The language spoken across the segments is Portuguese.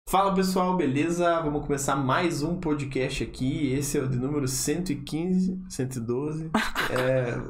Fala pessoal, beleza? Vamos começar mais um podcast aqui. Esse é o de número 115, 112,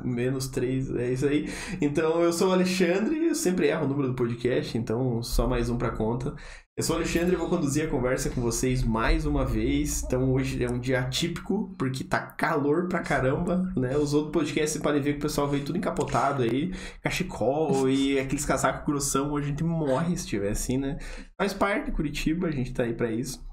menos 3, é isso aí. Então eu sou o Alexandre, eu sempre erro o número do podcast, então só mais um pra conta. Eu sou o Alexandre e vou conduzir a conversa com vocês mais uma vez. Então hoje é um dia atípico, porque tá calor pra caramba, né? Os outros podcasts você pode ver que o pessoal veio tudo encapotado aí, cachecol e aqueles casacos grossão, hoje a gente morre se tiver assim, né? Faz parte de Curitiba, a gente tá aí pra isso.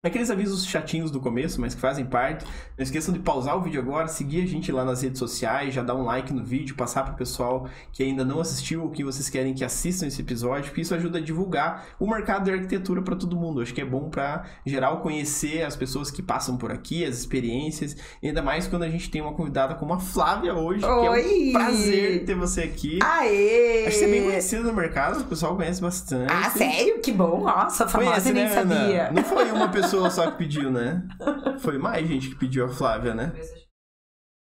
Aqueles avisos chatinhos do começo, mas que fazem parte. Não esqueçam de pausar o vídeo agora, seguir a gente lá nas redes sociais, já dar um like no vídeo, passar pro pessoal que ainda não assistiu ou que vocês querem que assistam esse episódio, porque isso ajuda a divulgar o mercado da arquitetura para todo mundo. Acho que é bom para geral conhecer as pessoas que passam por aqui, as experiências, e ainda mais quando a gente tem uma convidada como a Flávia hoje, Oi! Que é um prazer ter você aqui. Aê! Acho que você é bem conhecida no mercado, o pessoal conhece bastante. Ah, sério? Que bom! Nossa, famosa, Conhece, nem né, sabia. Ana? Não foi uma pessoa só que pediu, né? Foi mais gente que pediu a Flávia, né?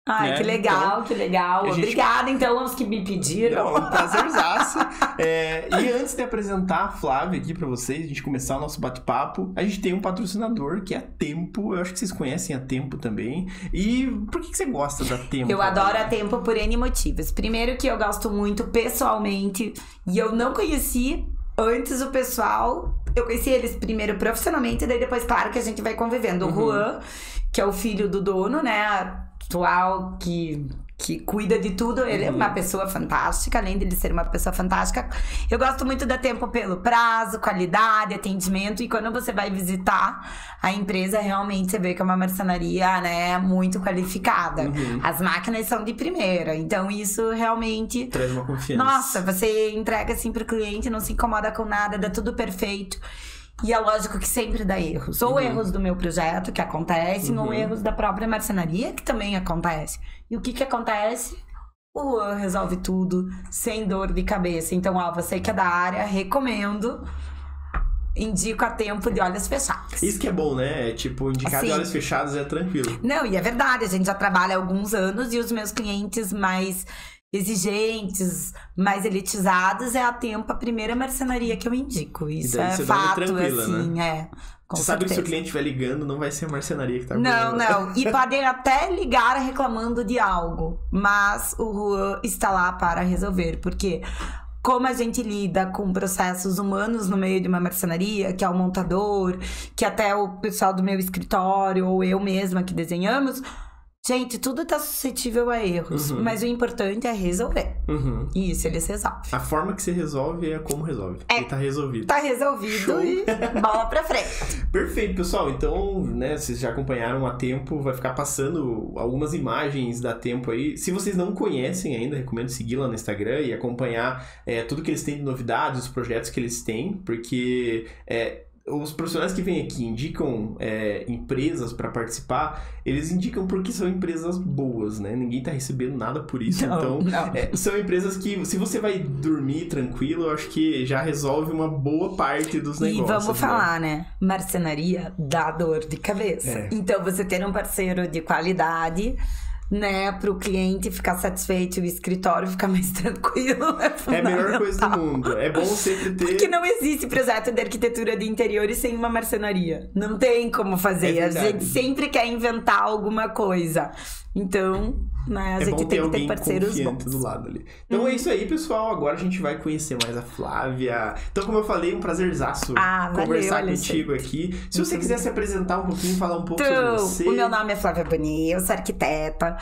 Ai, né? que legal, Então, que legal. gente... Obrigada, então, aos que me pediram. Não, é um prazerzaço. E antes de apresentar a Flávia aqui pra vocês, a gente começar o nosso bate-papo, a gente tem um patrocinador que é a Tempo. Eu acho que vocês conhecem a Tempo também. E por que você gosta da Tempo? Eu adoro a Tempo por N motivos. Primeiro que eu gosto muito pessoalmente, e eu não conheci antes o pessoal. Eu conheci eles primeiro profissionalmente, e daí depois, claro, que a gente vai convivendo. O Juan, que é o filho do dono, né, atual, que cuida de tudo. Ele é uma pessoa fantástica, além de ele ser uma pessoa fantástica. Eu gosto muito da Tempo pelo prazo, qualidade, atendimento. E quando você vai visitar a empresa, realmente você vê que é uma marcenaria, né, muito qualificada. As máquinas são de primeira. Então isso realmente traz uma confiança. Nossa, você entrega assim pro cliente, não se incomoda com nada, dá tudo perfeito. E é lógico que sempre dá erros. Ou erros do meu projeto, que acontecem, ou erros da própria marcenaria, que também acontece. E o que acontece? O Juan resolve tudo, sem dor de cabeça. Então, ó, você que é da área, recomendo. Indico a Tempo de olhos fechados. Isso que é bom, né? Tipo, indicar assim, de olhos fechados é tranquilo. Não, e é verdade. A gente já trabalha há alguns anos e os meus clientes mais exigentes, mais elitizados, é a Tempo, a primeira marcenaria que eu indico. Isso é fato, assim, né? Você sabe que se o cliente estiver ligando, não vai ser a marcenaria que tá Não. E podem até ligar reclamando de algo, mas o Juan está lá para resolver, porque como a gente lida com processos humanos no meio de uma marcenaria, que é o montador, que até o pessoal do meu escritório, ou eu mesma que desenhamos... Gente, tudo tá suscetível a erros, mas o importante é resolver. E isso eles resolvem. A forma que você resolve é como resolve. E tá resolvido. Tá resolvido. Show. E bola pra frente. Perfeito, pessoal. Então, né, vocês já acompanharam a Tempo, vai ficar passando algumas imagens da Tempo aí. Se vocês não conhecem ainda, recomendo seguir lá no Instagram e acompanhar tudo que eles têm de novidades, os projetos que eles têm, porque... os profissionais que vêm aqui indicam empresas para participar, eles indicam porque são empresas boas, né? Ninguém tá recebendo nada por isso. Não. São empresas que, se você vai dormir tranquilo, eu acho que já resolve uma boa parte dos negócios. E vamos falar, né? Marcenaria dá dor de cabeça. Então, você ter um parceiro de qualidade... né, pro cliente ficar satisfeito e o escritório ficar mais tranquilo. É a melhor coisa do mundo. É bom sempre ter... Porque não existe projeto de arquitetura de interiores sem uma marcenaria. Não tem como fazer. A gente sempre quer inventar alguma coisa. Então, né, a gente tem que ter parceiros bons do lado ali. Então é isso aí, pessoal. Agora a gente vai conhecer mais a Flávia. Então, como eu falei, um prazerzaço conversar contigo aqui. Se você quiser se apresentar um pouquinho, falar um pouco sobre você. O meu nome é Flávia Bonet, eu sou arquiteta.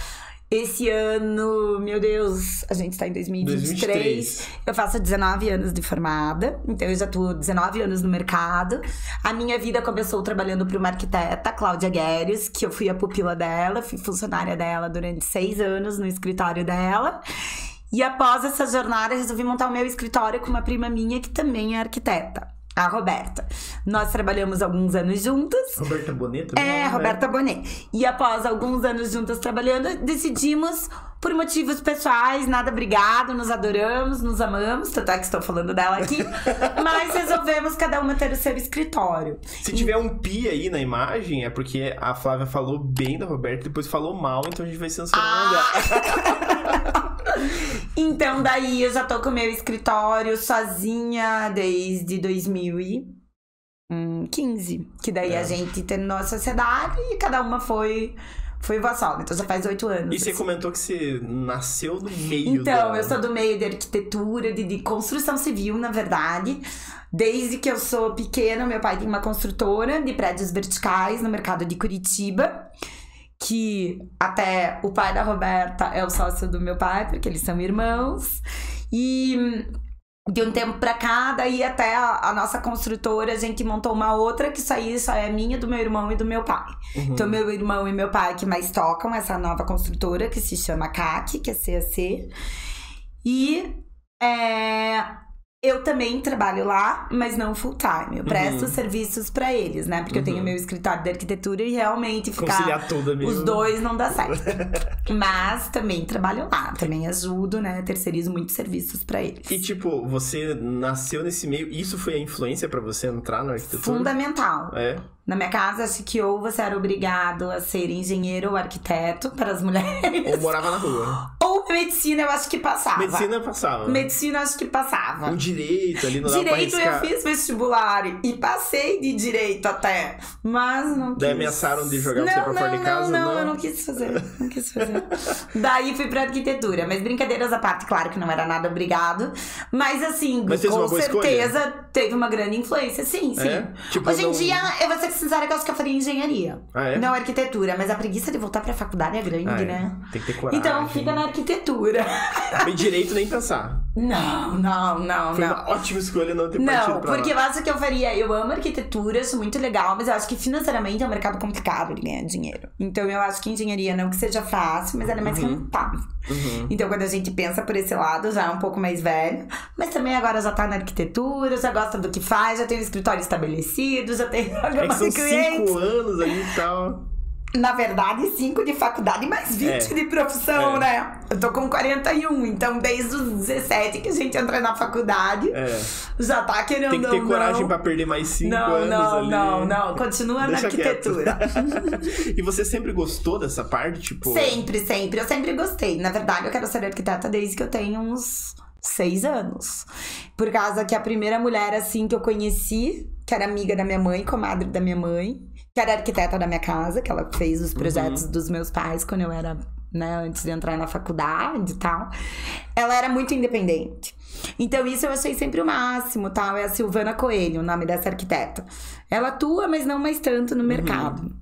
Esse ano, meu Deus, a gente tá em 2023. Eu faço 19 anos de formada, então eu já tô 19 anos no mercado. A minha vida começou trabalhando para uma arquiteta, Cláudia Gueres, que eu fui a pupila dela, fui funcionária dela durante 6 anos no escritório dela. E após essa jornada, eu resolvi montar o meu escritório com uma prima minha que também é arquiteta. A Roberta. Nós trabalhamos alguns anos juntas. Roberta Bonet também? Roberta Bonet. E após alguns anos juntas trabalhando, decidimos, por motivos pessoais, nada obrigado, nos adoramos, nos amamos, tanto é que estou falando dela aqui, mas resolvemos cada uma ter o seu escritório. Se tiver um pi aí na imagem, é porque a Flávia falou bem da Roberta, depois falou mal, então a gente vai censurar dela. Então, daí eu já tô com o meu escritório sozinha desde 2000 e... 15. Que daí a gente terminou a sociedade e cada uma foi voar solo. Então já faz 8 anos. E você comentou que você nasceu no meio Então, eu sou do meio de arquitetura, de construção civil, na verdade. Desde que eu sou pequena, meu pai tem uma construtora de prédios verticais no mercado de Curitiba. Que até o pai da Roberta é o sócio do meu pai, porque eles são irmãos. E de um tempo pra cá, daí até a nossa construtora, a gente montou uma outra que só é minha, do meu irmão e do meu pai. Então, meu irmão e meu pai que mais tocam essa nova construtora, que se chama CAC, que é CAC. E eu também trabalho lá, mas não full time. Eu presto serviços pra eles, né? Porque eu tenho meu escritório de arquitetura e realmente conciliar tudo, amigo. Os dois não dá certo. Mas também trabalho lá, também ajudo, né? Terceirizo muitos serviços pra eles. E tipo, você nasceu nesse meio, isso foi a influência pra você entrar na arquitetura? Fundamental. É. Na minha casa, acho que ou você era obrigado a ser engenheiro ou arquiteto para as mulheres. Ou morava na rua. Ou medicina, eu acho que passava. Medicina passava. Medicina, acho que passava. Um direito ali, não dava pra Direito, eu fiz vestibular e passei de direito até. Mas não quis. Daí ameaçaram de jogar você pra fora de casa? Não, eu não quis fazer. Não quis fazer. Daí fui pra arquitetura. Mas brincadeiras à parte, claro que não era nada obrigado. Mas assim, mas com certeza escolha? Teve uma grande influência, sim. Tipo, hoje em dia, eu vou ser sincera que eu acho que eu faria engenharia. Não arquitetura. Mas a preguiça de voltar pra faculdade é grande, né? Tem que ter coragem. Então fica na arquitetura. E direito nem pensar. Não. Foi uma ótima escolha não ter partido pra porque lá. eu acho que eu faria. Eu amo arquitetura, acho muito legal, mas eu acho que financeiramente é um mercado complicado de ganhar dinheiro. Então eu acho que engenharia não que seja fácil, mas ela é mais rentável. Então quando a gente pensa por esse lado, já é um pouco mais velho. Mas também agora já tá na arquitetura, já gosta do que faz, já tem um escritório estabelecido, já tem uma gama de clientes. 5 anos ali e tal. Na verdade, 5 de faculdade mais 20 de profissão, né? Eu tô com 41, então desde os 17 que a gente entra na faculdade, já tá querendo. Tem que ter coragem pra perder mais 5 anos ali. Não. Continua na arquitetura. E você sempre gostou dessa parte? Tipo... Sempre. Eu sempre gostei. Na verdade, eu quero ser arquiteta desde que eu tenho uns 6 anos. Por causa que a primeira mulher, assim, que eu conheci, que era amiga da minha mãe, comadre da minha mãe, que era arquiteta da minha casa, que ela fez os projetos dos meus pais quando eu era, né, antes de entrar na faculdade e tal. Ela era muito independente. Então isso eu achei sempre o máximo, tal. É a Silvana Coelho, o nome dessa arquiteta. Ela atua, mas não mais tanto no mercado.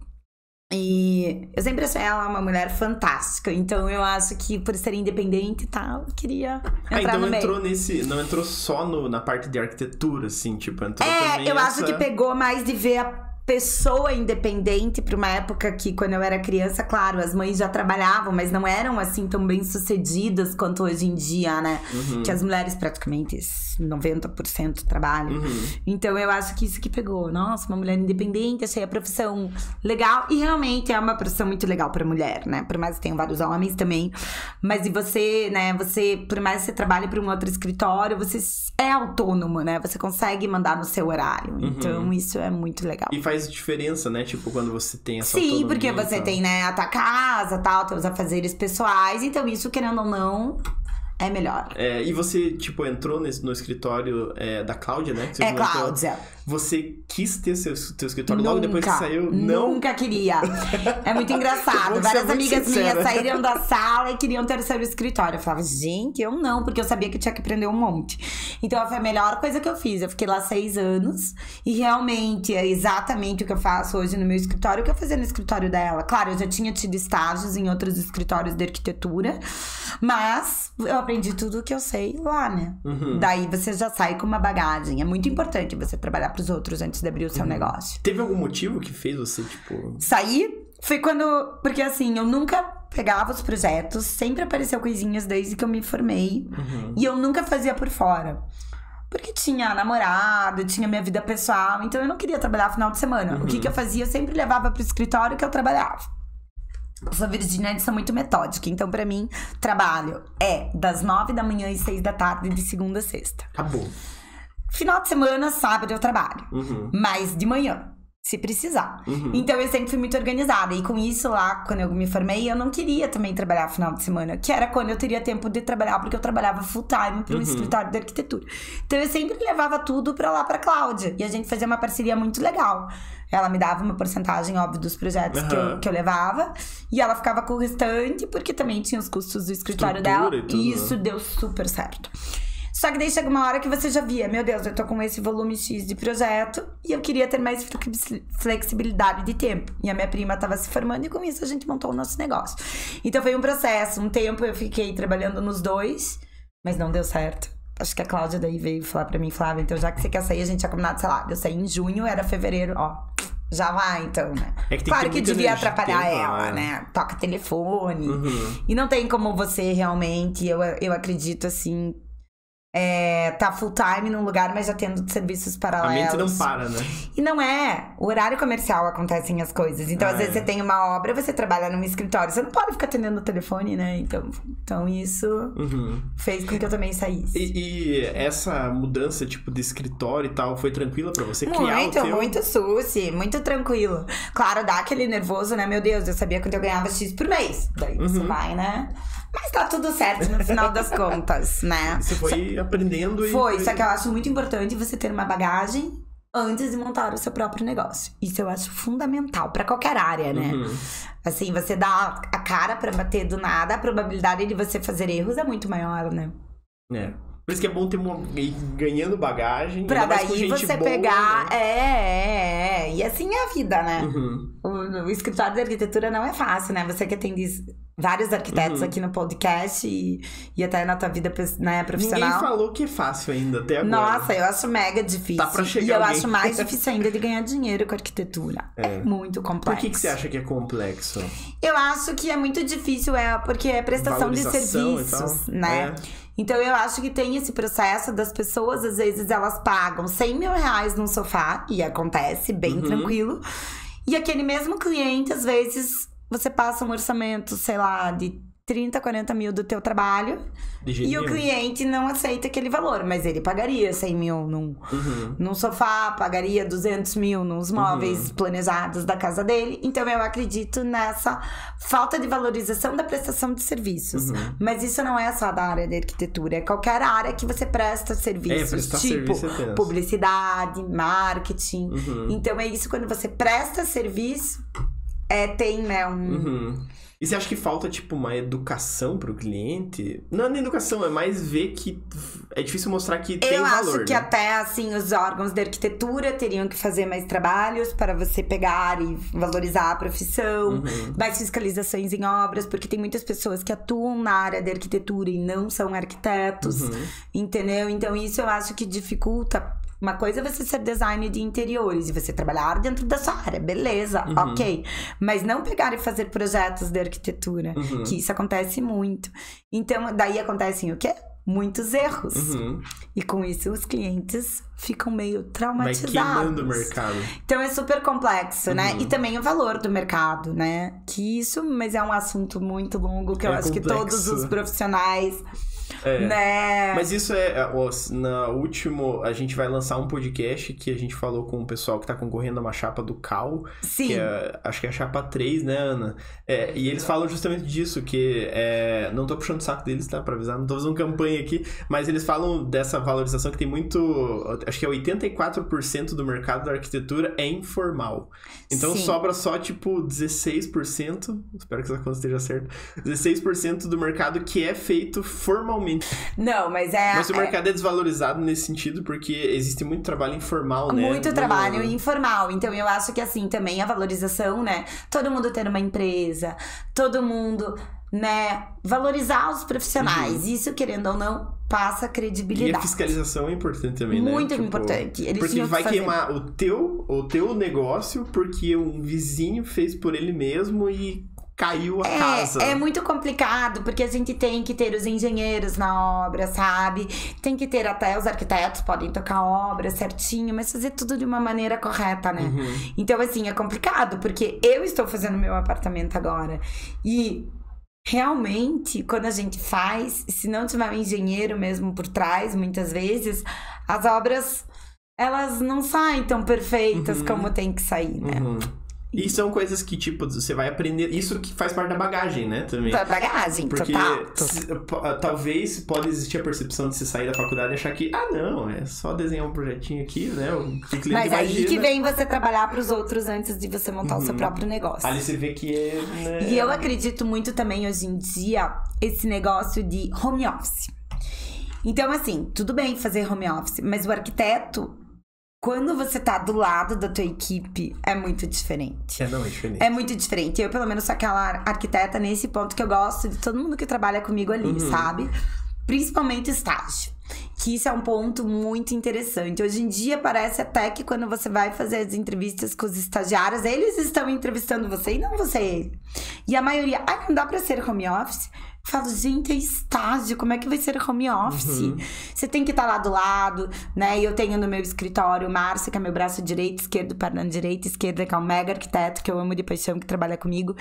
E eu sempre achei ela uma mulher fantástica. Então eu acho que por ser independente e tal, eu queria entrar no meio. Não entrou só na parte de arquitetura, assim, tipo, entrou também eu acho que pegou mais de ver a pessoa independente pra uma época que, quando eu era criança, claro, as mães já trabalhavam, mas não eram assim tão bem sucedidas quanto hoje em dia, né? Que as mulheres praticamente 90% trabalham. Então eu acho que isso que pegou. Nossa, uma mulher independente, achei a profissão legal. E realmente é uma profissão muito legal pra mulher, né? Por mais que tenham vários homens também. Mas e você, né? Você, por mais que você trabalhe pra um outro escritório, você é autônomo, né? Você consegue mandar no seu horário. Então isso é muito legal. E faz diferença, né? Tipo, quando você tem essa autonomia. Sim, porque você tem, né, a tua casa, tal, teus afazeres pessoais. Então isso, querendo ou não, é melhor. E você, tipo, entrou no escritório da Cláudia, né? Que você Cláudia. Você quis ter teu escritório logo depois que saiu? Não? Nunca queria. É muito engraçado. Várias amigas minhas saíram da sala e queriam ter seu escritório. Eu falava, gente, eu não, porque eu sabia que eu tinha que aprender um monte. Então foi a melhor coisa que eu fiz. Eu fiquei lá 6 anos e realmente é exatamente o que eu faço hoje no meu escritório, o que eu fazia no escritório dela. Claro, eu já tinha tido estágios em outros escritórios de arquitetura, mas eu aprendi tudo o que eu sei lá, né? Daí você já sai com uma bagagem. É muito importante você trabalhar pros outros antes de abrir o seu negócio. Teve algum motivo que fez você, tipo... Sair? Foi quando... Porque assim, eu nunca pegava os projetos, sempre apareceu coisinhas desde que eu me formei. E eu nunca fazia por fora. Porque tinha namorado, tinha minha vida pessoal, então eu não queria trabalhar final de semana. O que eu fazia? Eu sempre levava pro escritório que eu trabalhava. Eu sou virginiana e sou muito metódica. Então, pra mim, trabalho é das 9 da manhã às 6 da tarde, de segunda a sexta. Acabou. Final de semana, sábado, eu trabalho. Mas de manhã. se precisar. Então eu sempre fui muito organizada. E com isso lá, quando eu me formei, eu não queria também trabalhar final de semana, que era quando eu teria tempo de trabalhar, porque eu trabalhava full time para um escritório de arquitetura. Então eu sempre levava tudo pra lá pra Cláudia. E a gente fazia uma parceria muito legal. Ela me dava uma porcentagem, óbvio, dos projetos que eu levava. E ela ficava com o restante, porque também tinha os custos do escritório dela. E isso deu super certo. Só que daí chega uma hora que você já via, meu Deus, eu tô com esse volume X de projeto e eu queria ter mais flexibilidade de tempo. E a minha prima tava se formando e com isso a gente montou o nosso negócio. Então foi um processo. Um tempo eu fiquei trabalhando nos dois, mas não deu certo. Acho que a Cláudia daí veio falar pra mim, Flávia, então já que você quer sair, a gente tinha combinado, sei lá, eu saí em junho, era fevereiro, ó. Já vai, então, né? Claro que devia atrapalhar ela, né? Toca telefone. E não tem como você realmente, eu acredito assim, tá full time num lugar, mas já tendo serviços paralelos. A mente não para, né? E não é. O horário comercial acontecem as coisas. Então, às vezes você tem uma obra, você trabalha num escritório. Você não pode ficar atendendo o telefone, né? Então isso fez com que eu também saísse. E essa mudança, tipo, de escritório e tal, foi tranquila pra você criar o teu? Muito sushi, muito tranquilo. Claro, dá aquele nervoso, né? Meu Deus, eu sabia quanto eu ganhava X por mês. Daí você vai, né? Mas tá tudo certo no final das contas, né? Você foi aprendendo e... Só que eu acho muito importante você ter uma bagagem antes de montar o seu próprio negócio. Isso eu acho fundamental pra qualquer área, né? Assim, você dá a cara pra bater do nada, a probabilidade de você fazer erros é muito maior, né? Por isso que é bom ter ir ganhando bagagem. Pra daí você boa, pegar... né? E assim é a vida, né? O escritório de arquitetura não é fácil, né? Você que atende vários arquitetos aqui no podcast e até na tua vida, né, profissional. Ninguém falou que é fácil ainda, até agora. Nossa, eu acho mega difícil. Tá pra chegar e eu alguém. acho mais difícil ainda de ganhar dinheiro com arquitetura. É muito complexo. Por que você acha que é complexo? Eu acho que é muito difícil, porque é prestação de serviços, né? Então eu acho que tem esse processo das pessoas, às vezes elas pagam 100 mil reais num sofá, e acontece bem tranquilo. E aquele mesmo cliente, às vezes, você passa um orçamento, sei lá, de 30, 40 mil do teu trabalho. E o cliente não aceita aquele valor, mas ele pagaria 100 mil num sofá, pagaria 200 mil nos móveis planejados da casa dele. Então eu acredito nessa falta de valorização da prestação de serviços. Mas isso não é só da área de arquitetura, é qualquer área que você presta serviços, tipo serviço publicidade, marketing. Então é isso, quando você presta serviço, tem, né, E você acha que falta, tipo, uma educação pro cliente? Não é nem educação, é mais ver que é difícil mostrar que tem valor. Eu acho que até, assim, os órgãos de arquitetura teriam que fazer mais trabalhos para você pegar e valorizar a profissão. Mais fiscalizações em obras, porque tem muitas pessoas que atuam na área de arquitetura e não são arquitetos, entendeu? Então isso eu acho que dificulta. Uma coisa é você ser designer de interiores e você trabalhar dentro da sua área, beleza, ok. Mas não pegar e fazer projetos de arquitetura, que isso acontece muito. Então, daí acontecem o quê? Muitos erros. E com isso, os clientes ficam meio traumatizados. Vai queimando o mercado. Então, é super complexo, né? E também o valor do mercado, né? Que isso, mas é um assunto muito longo, que eu acho que todos os profissionais... né? Mas isso na último, a gente vai lançar um podcast que a gente falou com o pessoal que tá concorrendo a uma chapa do Cal. Sim. Que acho que é a chapa 3, né, Ana? E eles falam justamente disso, que não tô puxando o saco deles, tá? Pra avisar, não tô fazendo campanha aqui, mas eles falam dessa valorização que tem muito, acho que é 84% do mercado da arquitetura é informal. Então sobra só, tipo, 16%, espero que essa conta esteja certa, 16% do mercado que é feito formalmente. Não, mas Mas o mercado é desvalorizado nesse sentido, porque existe muito trabalho informal, né? Muito trabalho informal. Então, eu acho que, assim, também a valorização, né? Todo mundo ter uma empresa, todo mundo, né? Valorizar os profissionais. Isso, querendo ou não, passa credibilidade. E a fiscalização é importante também, né? Muito importante. Porque vai queimar o teu negócio porque um vizinho fez por ele mesmo e... caiu a casa. É muito complicado, porque a gente tem que ter os engenheiros na obra, sabe? Tem que ter até os arquitetos, podem tocar a obra certinho, mas fazer tudo de uma maneira correta, né? Então, assim, é complicado, porque eu estou fazendo meu apartamento agora. E realmente, quando a gente faz, se não tiver um engenheiro mesmo por trás, muitas vezes, as obras... elas não saem tão perfeitas como tem que sair, né? E são coisas que, tipo, você vai aprender. Isso que faz parte da bagagem, né? Também. Da bagagem, porque total. Talvez pode existir a percepção de você sair da faculdade e achar que, não, é só desenhar um projetinho aqui, né? O cliente Mas imagina. aí que vem você trabalhar pros outros antes de você montar o seu próprio negócio. Ali você vê que é... Né? E eu acredito muito também, hoje em dia, esse negócio de home office. Então, assim, tudo bem fazer home office, mas o arquiteto... Quando você tá do lado da tua equipe, é muito diferente. Não, é diferente. É muito diferente. Eu, pelo menos, sou aquela arquiteta nesse ponto que eu gosto de todo mundo que trabalha comigo ali, sabe? Principalmente estágio. Que isso é um ponto muito interessante. Hoje em dia, parece até que quando você vai fazer as entrevistas com os estagiários, eles estão entrevistando você e não você ele. E a maioria, não dá pra ser home office? Eu falo, gente, é estágio, como é que vai ser home office? Você tem que estar lá do lado, né? E eu tenho no meu escritório o Márcio, que é meu braço direito, esquerdo, perna direita, esquerda, que é um mega arquiteto, que eu amo de paixão, que trabalha comigo.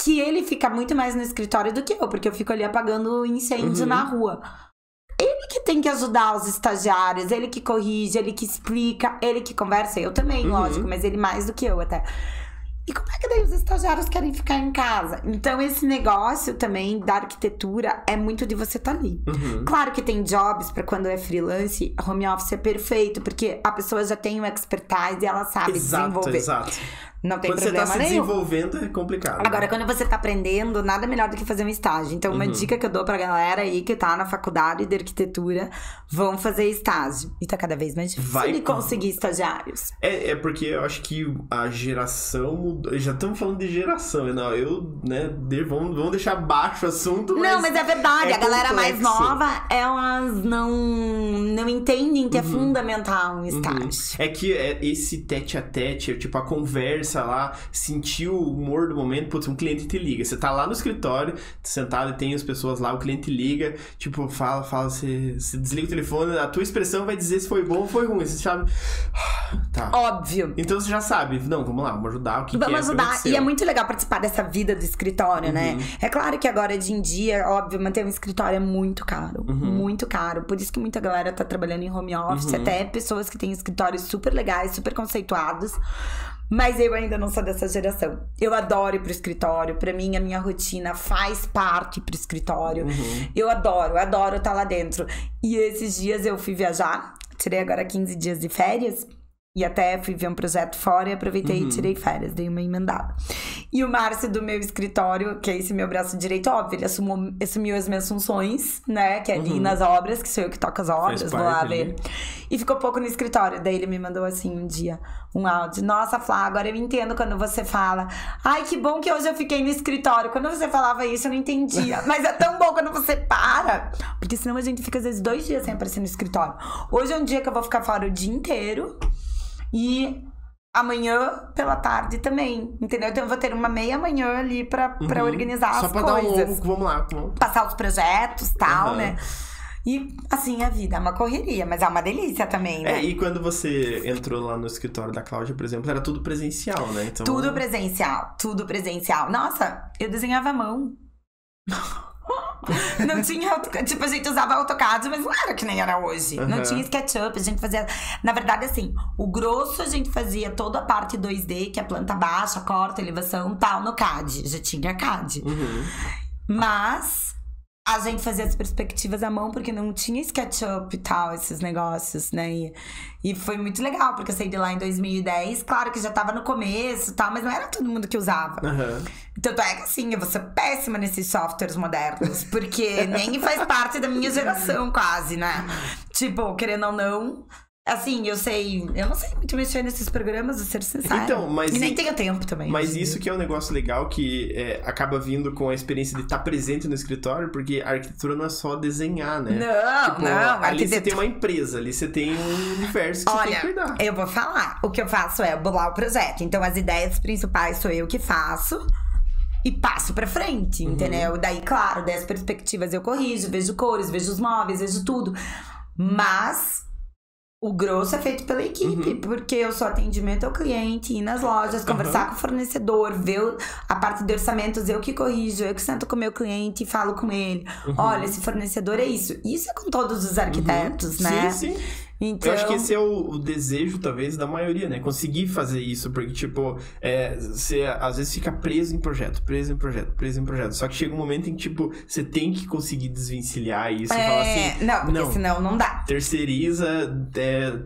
Que ele fica muito mais no escritório do que eu, porque eu fico ali apagando incêndio na rua. Ele que tem que ajudar os estagiários, ele que corrige, ele que explica, ele que conversa. Eu também, lógico, mas ele mais do que eu até. E como é que daí os estagiários querem ficar em casa? Então, esse negócio também da arquitetura é muito de você estar ali. Claro que tem jobs para quando é freelance, home office é perfeito, porque a pessoa já tem o expertise e ela sabe desenvolver. Exato. Não tem problema nenhum. Quando você tá se desenvolvendo, é complicado. Agora, quando você tá aprendendo, nada melhor do que fazer um estágio. Então, uma dica que eu dou pra galera aí que tá na faculdade de arquitetura, vão fazer estágio. E tá cada vez mais difícil de conseguir estagiários. É porque eu acho que a geração mudou. Já estamos falando de geração. Não, vamos deixar baixo o assunto. Não, mas é verdade. A galera mais nova, elas não entendem que é fundamental um estágio. É que esse tete a tete, tipo, a conversa lá, sentir o humor do momento, putz, um cliente te liga. Você tá lá no escritório, sentado e tem as pessoas lá, o cliente liga, tipo, fala, você desliga o telefone, a tua expressão vai dizer se foi bom ou foi ruim. Você sabe. Tá. Óbvio. Então você já sabe. Não, vamos lá, vamos ajudar. Vamos ajudar. E é muito legal participar dessa vida do escritório, né? É claro que agora, de em dia, óbvio, manter um escritório é muito caro. Muito caro. Por isso que muita galera tá trabalhando em home office, até pessoas que têm escritórios super legais, super conceituados. Mas eu ainda não sou dessa geração. Eu adoro ir pro escritório. Pra mim, a minha rotina faz parte pro escritório. Eu adoro estar lá dentro. E esses dias eu fui viajar. Tirei agora 15 dias de férias. E até fui ver um projeto fora e aproveitei e tirei férias. Dei uma emendada. E o Márcio do meu escritório, que é esse meu braço direito, óbvio, ele assumiu as minhas funções, né? Que é ali nas obras, que sou eu que toco as obras, vou lá ver. E ficou pouco no escritório. Daí ele me mandou assim um dia, um áudio. Nossa, Flá, agora eu entendo quando você fala. Ai, que bom que hoje eu fiquei no escritório. Quando você falava isso, eu não entendia. Mas é tão bom quando você para. Porque senão a gente fica, às vezes, 2 dias sem aparecer no escritório. Hoje é um dia que eu vou ficar fora o dia inteiro. E amanhã pela tarde também, entendeu? Então eu vou ter uma meia manhã ali pra organizar as coisas. Só pra dar um ovo, vamos lá. Passar os projetos e tal, né? E assim, a vida é uma correria, mas é uma delícia também, né? E quando você entrou lá no escritório da Cláudia, por exemplo, era tudo presencial, né? Então... Tudo presencial. Nossa, eu desenhava à mão. Não tinha, tipo, a gente usava AutoCAD, mas não era que nem era hoje. Não tinha SketchUp, a gente fazia... Na verdade, assim, o grosso a gente fazia toda a parte 2D, que é planta baixa, corta, elevação, tal, no CAD. Já tinha CAD. Mas a gente fazia as perspectivas à mão, porque não tinha SketchUp e tal, esses negócios, né? E foi muito legal, porque eu saí de lá em 2010. Claro que já tava no começo e tal, mas não era todo mundo que usava. Tanto é que, assim, eu vou ser péssima nesses softwares modernos, porque nem faz parte da minha geração, quase, né? Tipo, querendo ou não... Assim, eu não sei muito mexer nesses programas, vou ser sincera. Então, mas e nem tenho tempo também. Mas isso que é um negócio legal, que acaba vindo com a experiência de estar presente no escritório, porque a arquitetura não é só desenhar, né? Não. Ali você tem uma empresa, ali você tem um universo que você tem que cuidar. Eu vou falar. O que eu faço é bolar o projeto. Então, as ideias principais sou eu que faço. E passo pra frente, entendeu? Daí, claro, das perspectivas eu corrijo, vejo cores, vejo os móveis, vejo tudo. Mas... o grosso é feito pela equipe, porque eu sou atendimento ao cliente, ir nas lojas, conversar com o fornecedor, ver a parte de orçamentos, eu que corrijo, eu que sento com o meu cliente e falo com ele. Olha, esse fornecedor é isso. Isso é com todos os arquitetos, né? Sim. Então... Eu acho que esse é o desejo, talvez, da maioria, né? Conseguir fazer isso, porque, tipo, você às vezes fica preso em projeto. Só que chega um momento em que, tipo, você tem que conseguir desvencilhar isso e falar assim... Não, porque senão não dá. Terceiriza,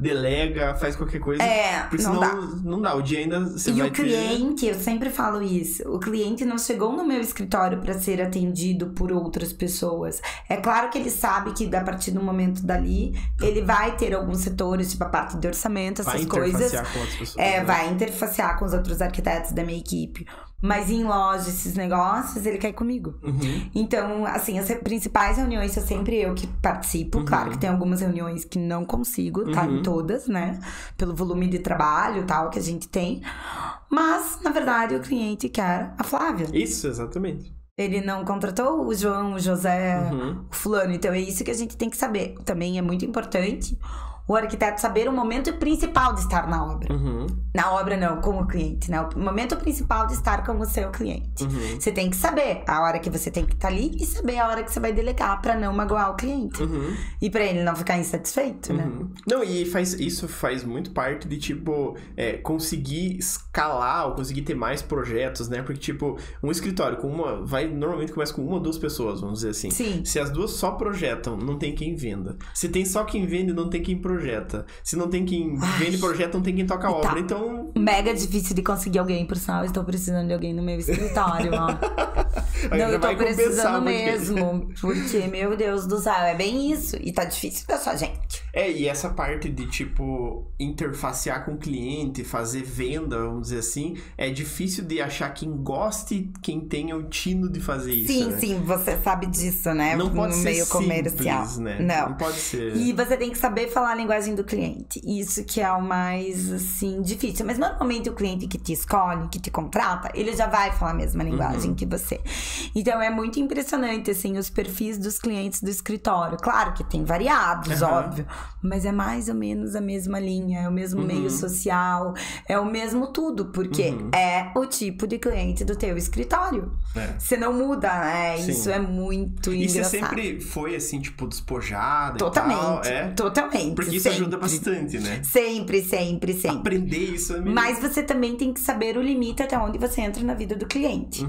delega, faz qualquer coisa. Porque não senão não dá. O dia ainda você e vai o cliente, eu sempre falo isso, o cliente não chegou no meu escritório para ser atendido por outras pessoas. É claro que ele sabe que a partir do momento dali, ele vai ter alguns setores, tipo a parte de orçamento, essas coisas. Vai interfacear com outras pessoas. Né? Vai interfacear com os outros arquitetos da minha equipe. Mas em loja, esses negócios, ele quer comigo. Então, assim, as principais reuniões sou sempre eu que participo. Claro que tem algumas reuniões que não consigo estar em todas, né? Pelo volume de trabalho e tal que a gente tem. Mas, na verdade, o cliente quer a Flávia. Isso, exatamente. Ele não contratou o João, o José, o fulano. Então, é isso que a gente tem que saber. Também é muito importante o arquiteto saber o momento principal de estar na obra. Na obra não, com o cliente, né? O momento principal de estar com o seu cliente. Você tem que saber a hora que você tem que estar ali e saber a hora que você vai delegar pra não magoar o cliente. E pra ele não ficar insatisfeito, né? Não, e isso faz muito parte de, tipo, conseguir escalar ou conseguir ter mais projetos, né? Porque, tipo, um escritório normalmente começa com uma ou duas pessoas, vamos dizer assim. Sim. Se as duas só projetam, não tem quem venda. Se tem só quem vende, não tem quem projeta. Se não tem quem vende projeto, não tem quem toca a obra. Então... Mega difícil de conseguir alguém, por sinal. Estou precisando de alguém no meu escritório, ó. Não, eu tô precisando mesmo. Porque, meu Deus do céu, é bem isso. E tá difícil da sua gente. E essa parte de, tipo, interfacear com o cliente, fazer venda, vamos dizer assim, é difícil de achar quem goste, quem tenha o tino de fazer isso, né? Sim, você sabe disso, né? Não pode ser meio comercial, simples, né? Não pode ser. E você tem que saber falar a linguagem do cliente. Isso que é o mais, assim, difícil. Mas normalmente o cliente que te escolhe, que te contrata, ele já vai falar a mesma linguagem que você. Então é muito impressionante, assim, os perfis dos clientes do escritório. Claro que tem variados, óbvio. Mas é mais ou menos a mesma linha, é o mesmo meio social, é o mesmo tudo, porque é o tipo de cliente do teu escritório. Você não muda, né? Sim. Isso é muito engraçado. E você sempre foi, assim, tipo, despojada Totalmente, e tal? totalmente. Porque isso ajuda bastante, né? Sempre. Aprender isso é mesmo. Mas você também tem que saber o limite até onde você entra na vida do cliente.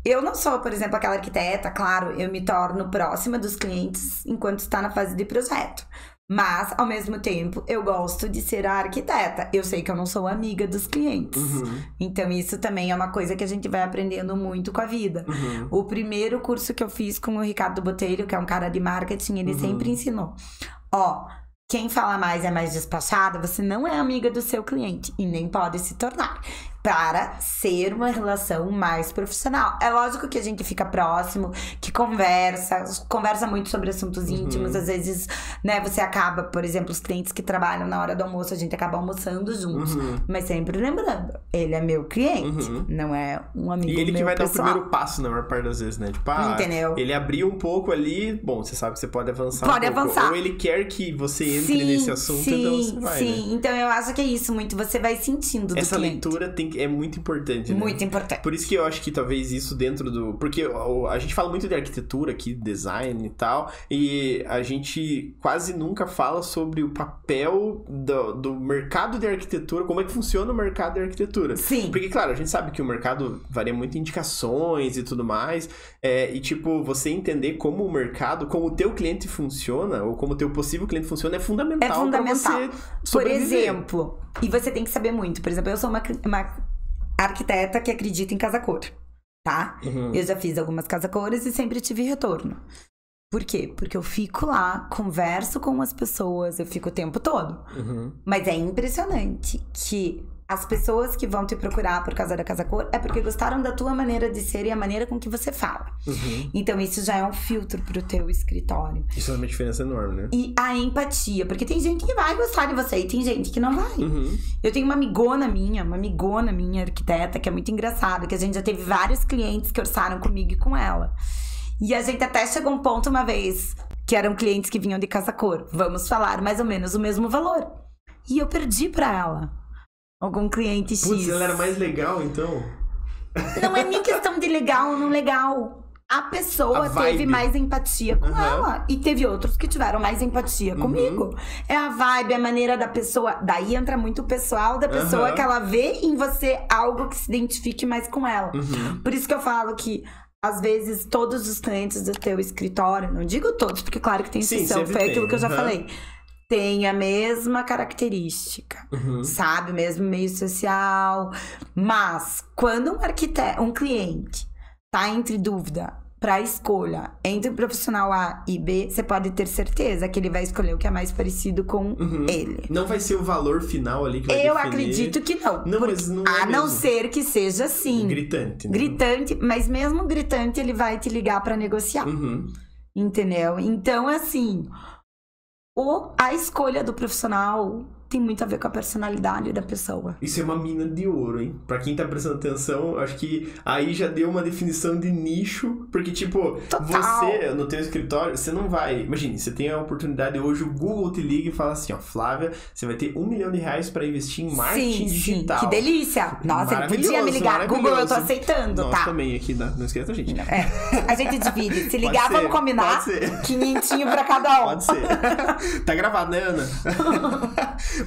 Eu não sou, por exemplo, aquela arquiteta, claro, eu me torno próxima dos clientes enquanto está na fase de projeto. Mas, ao mesmo tempo, eu gosto de ser a arquiteta. Eu sei que eu não sou amiga dos clientes. Então, isso também é uma coisa que a gente vai aprendendo muito com a vida. O primeiro curso que eu fiz com o Ricardo Botelho, que é um cara de marketing, ele sempre ensinou. Quem fala mais é mais despachada, você não é amiga do seu cliente e nem pode se tornar. Para ser uma relação mais profissional. É lógico que a gente fica próximo, que conversa muito sobre assuntos íntimos. Às vezes, né, você acaba, por exemplo, os clientes que trabalham na hora do almoço, a gente acaba almoçando juntos. Mas sempre lembrando, ele é meu cliente, não é um amigo meu. E ele que vai pessoal. dar o primeiro passo na maior parte das vezes, né? Tipo, entendeu? Ele abriu um pouco ali, bom, você sabe que você pode avançar pode um pouco. avançar. Ou ele quer que você entre nesse assunto, então você vai, né? Então eu acho que é isso, muito você vai sentindo do Essa cliente. leitura é muito importante, né? Muito importante. Por isso que eu acho que talvez isso dentro do... Porque a gente fala muito de arquitetura aqui, design e tal, e a gente quase nunca fala sobre o papel do mercado de arquitetura, como é que funciona o mercado de arquitetura. Sim. Porque, claro, a gente sabe que o mercado varia muito em indicações e tudo mais, e tipo, você entender como o mercado, como o teu cliente funciona, ou como o teu possível cliente funciona, é fundamental pra você sobreviver. Por exemplo, e você tem que saber muito, por exemplo, eu sou uma arquiteta que acredita em casa-cor, tá? Eu já fiz algumas casa-cores e sempre tive retorno. Por quê? Porque eu fico lá, converso com as pessoas, eu fico o tempo todo. Mas é impressionante que as pessoas que vão te procurar por causa da casa-cor é porque gostaram da tua maneira de ser e a maneira com que você fala. Então isso já é um filtro pro teu escritório. Isso é uma diferença enorme, né? E a empatia, porque tem gente que vai gostar de você e tem gente que não vai. Eu tenho uma amigona minha arquiteta, que é muito engraçada, que a gente já teve vários clientes que orçaram comigo e com ela. E a gente até chegou a um ponto uma vez, que eram clientes que vinham de casa-cor. Vamos falar mais ou menos o mesmo valor. E eu perdi pra ela. Algum cliente X. Putz, ela era mais legal, então? Não é nem questão de legal ou não legal. a pessoa A vibe. teve mais empatia com ela. E teve outros que tiveram mais empatia comigo. É a vibe, a maneira da pessoa. Daí entra muito o pessoal da pessoa que ela vê em você algo que se identifique mais com ela. Por isso que eu falo que, às vezes, todos os clientes do teu escritório, não digo todos, porque claro que tem exceção, foi aquilo que eu já falei. Tem a mesma característica, sabe? O mesmo meio social. Mas, quando um cliente tá entre dúvida pra escolha entre o profissional A e B, você pode ter certeza que ele vai escolher o que é mais parecido com ele. Não vai ser o valor final ali que vai Eu definir. acredito que não. Não, mas não é a não mesmo. ser que seja assim. Gritante. Né? Gritante, mas mesmo gritante, ele vai te ligar pra negociar. Entendeu? Então, assim, a escolha do profissional tem muito a ver com a personalidade da pessoa. Isso é uma mina de ouro, hein? Pra quem tá prestando atenção, acho que aí já deu uma definição de nicho. Porque, tipo, você, no teu escritório, você não vai... Imagine, você tem a oportunidade, hoje o Google te liga e fala assim, ó, Flávia, você vai ter R$1 milhão pra investir em marketing digital. Que delícia! Nossa, ele podia me ligar. Google, eu tô aceitando, Nós também aqui não esquenta a gente. A gente divide. Se ligar, vamos combinar. Pode ser. 500 pra cada um. Pode ser. Tá gravado, né, Ana?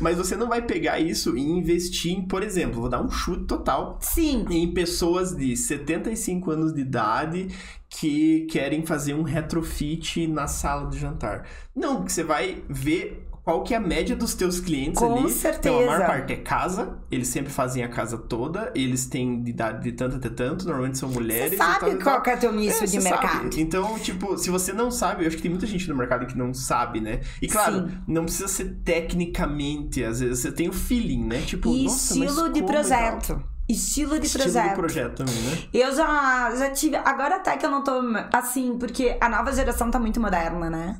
Mas você não vai pegar isso e investir em, por exemplo, vou dar um chute total. Sim. Em pessoas de 75 anos de idade que querem fazer um retrofit na sala de jantar. Não, porque você vai ver qual que é a média dos teus clientes ali. Com certeza. Então, a maior parte é casa, eles sempre fazem a casa toda, eles têm de idade de tanto até tanto, normalmente são mulheres. Você sabe qual que é o teu nicho de mercado. Sabe. Então, tipo, se você não sabe, eu acho que tem muita gente no mercado que não sabe, né? E claro, não precisa ser tecnicamente, às vezes você tem o feeling, né? Tipo, e nossa, estilo de projeto. Estilo de projeto também, né? Eu já tive... Agora até que eu não tô... Assim, porque a nova geração tá muito moderna, né?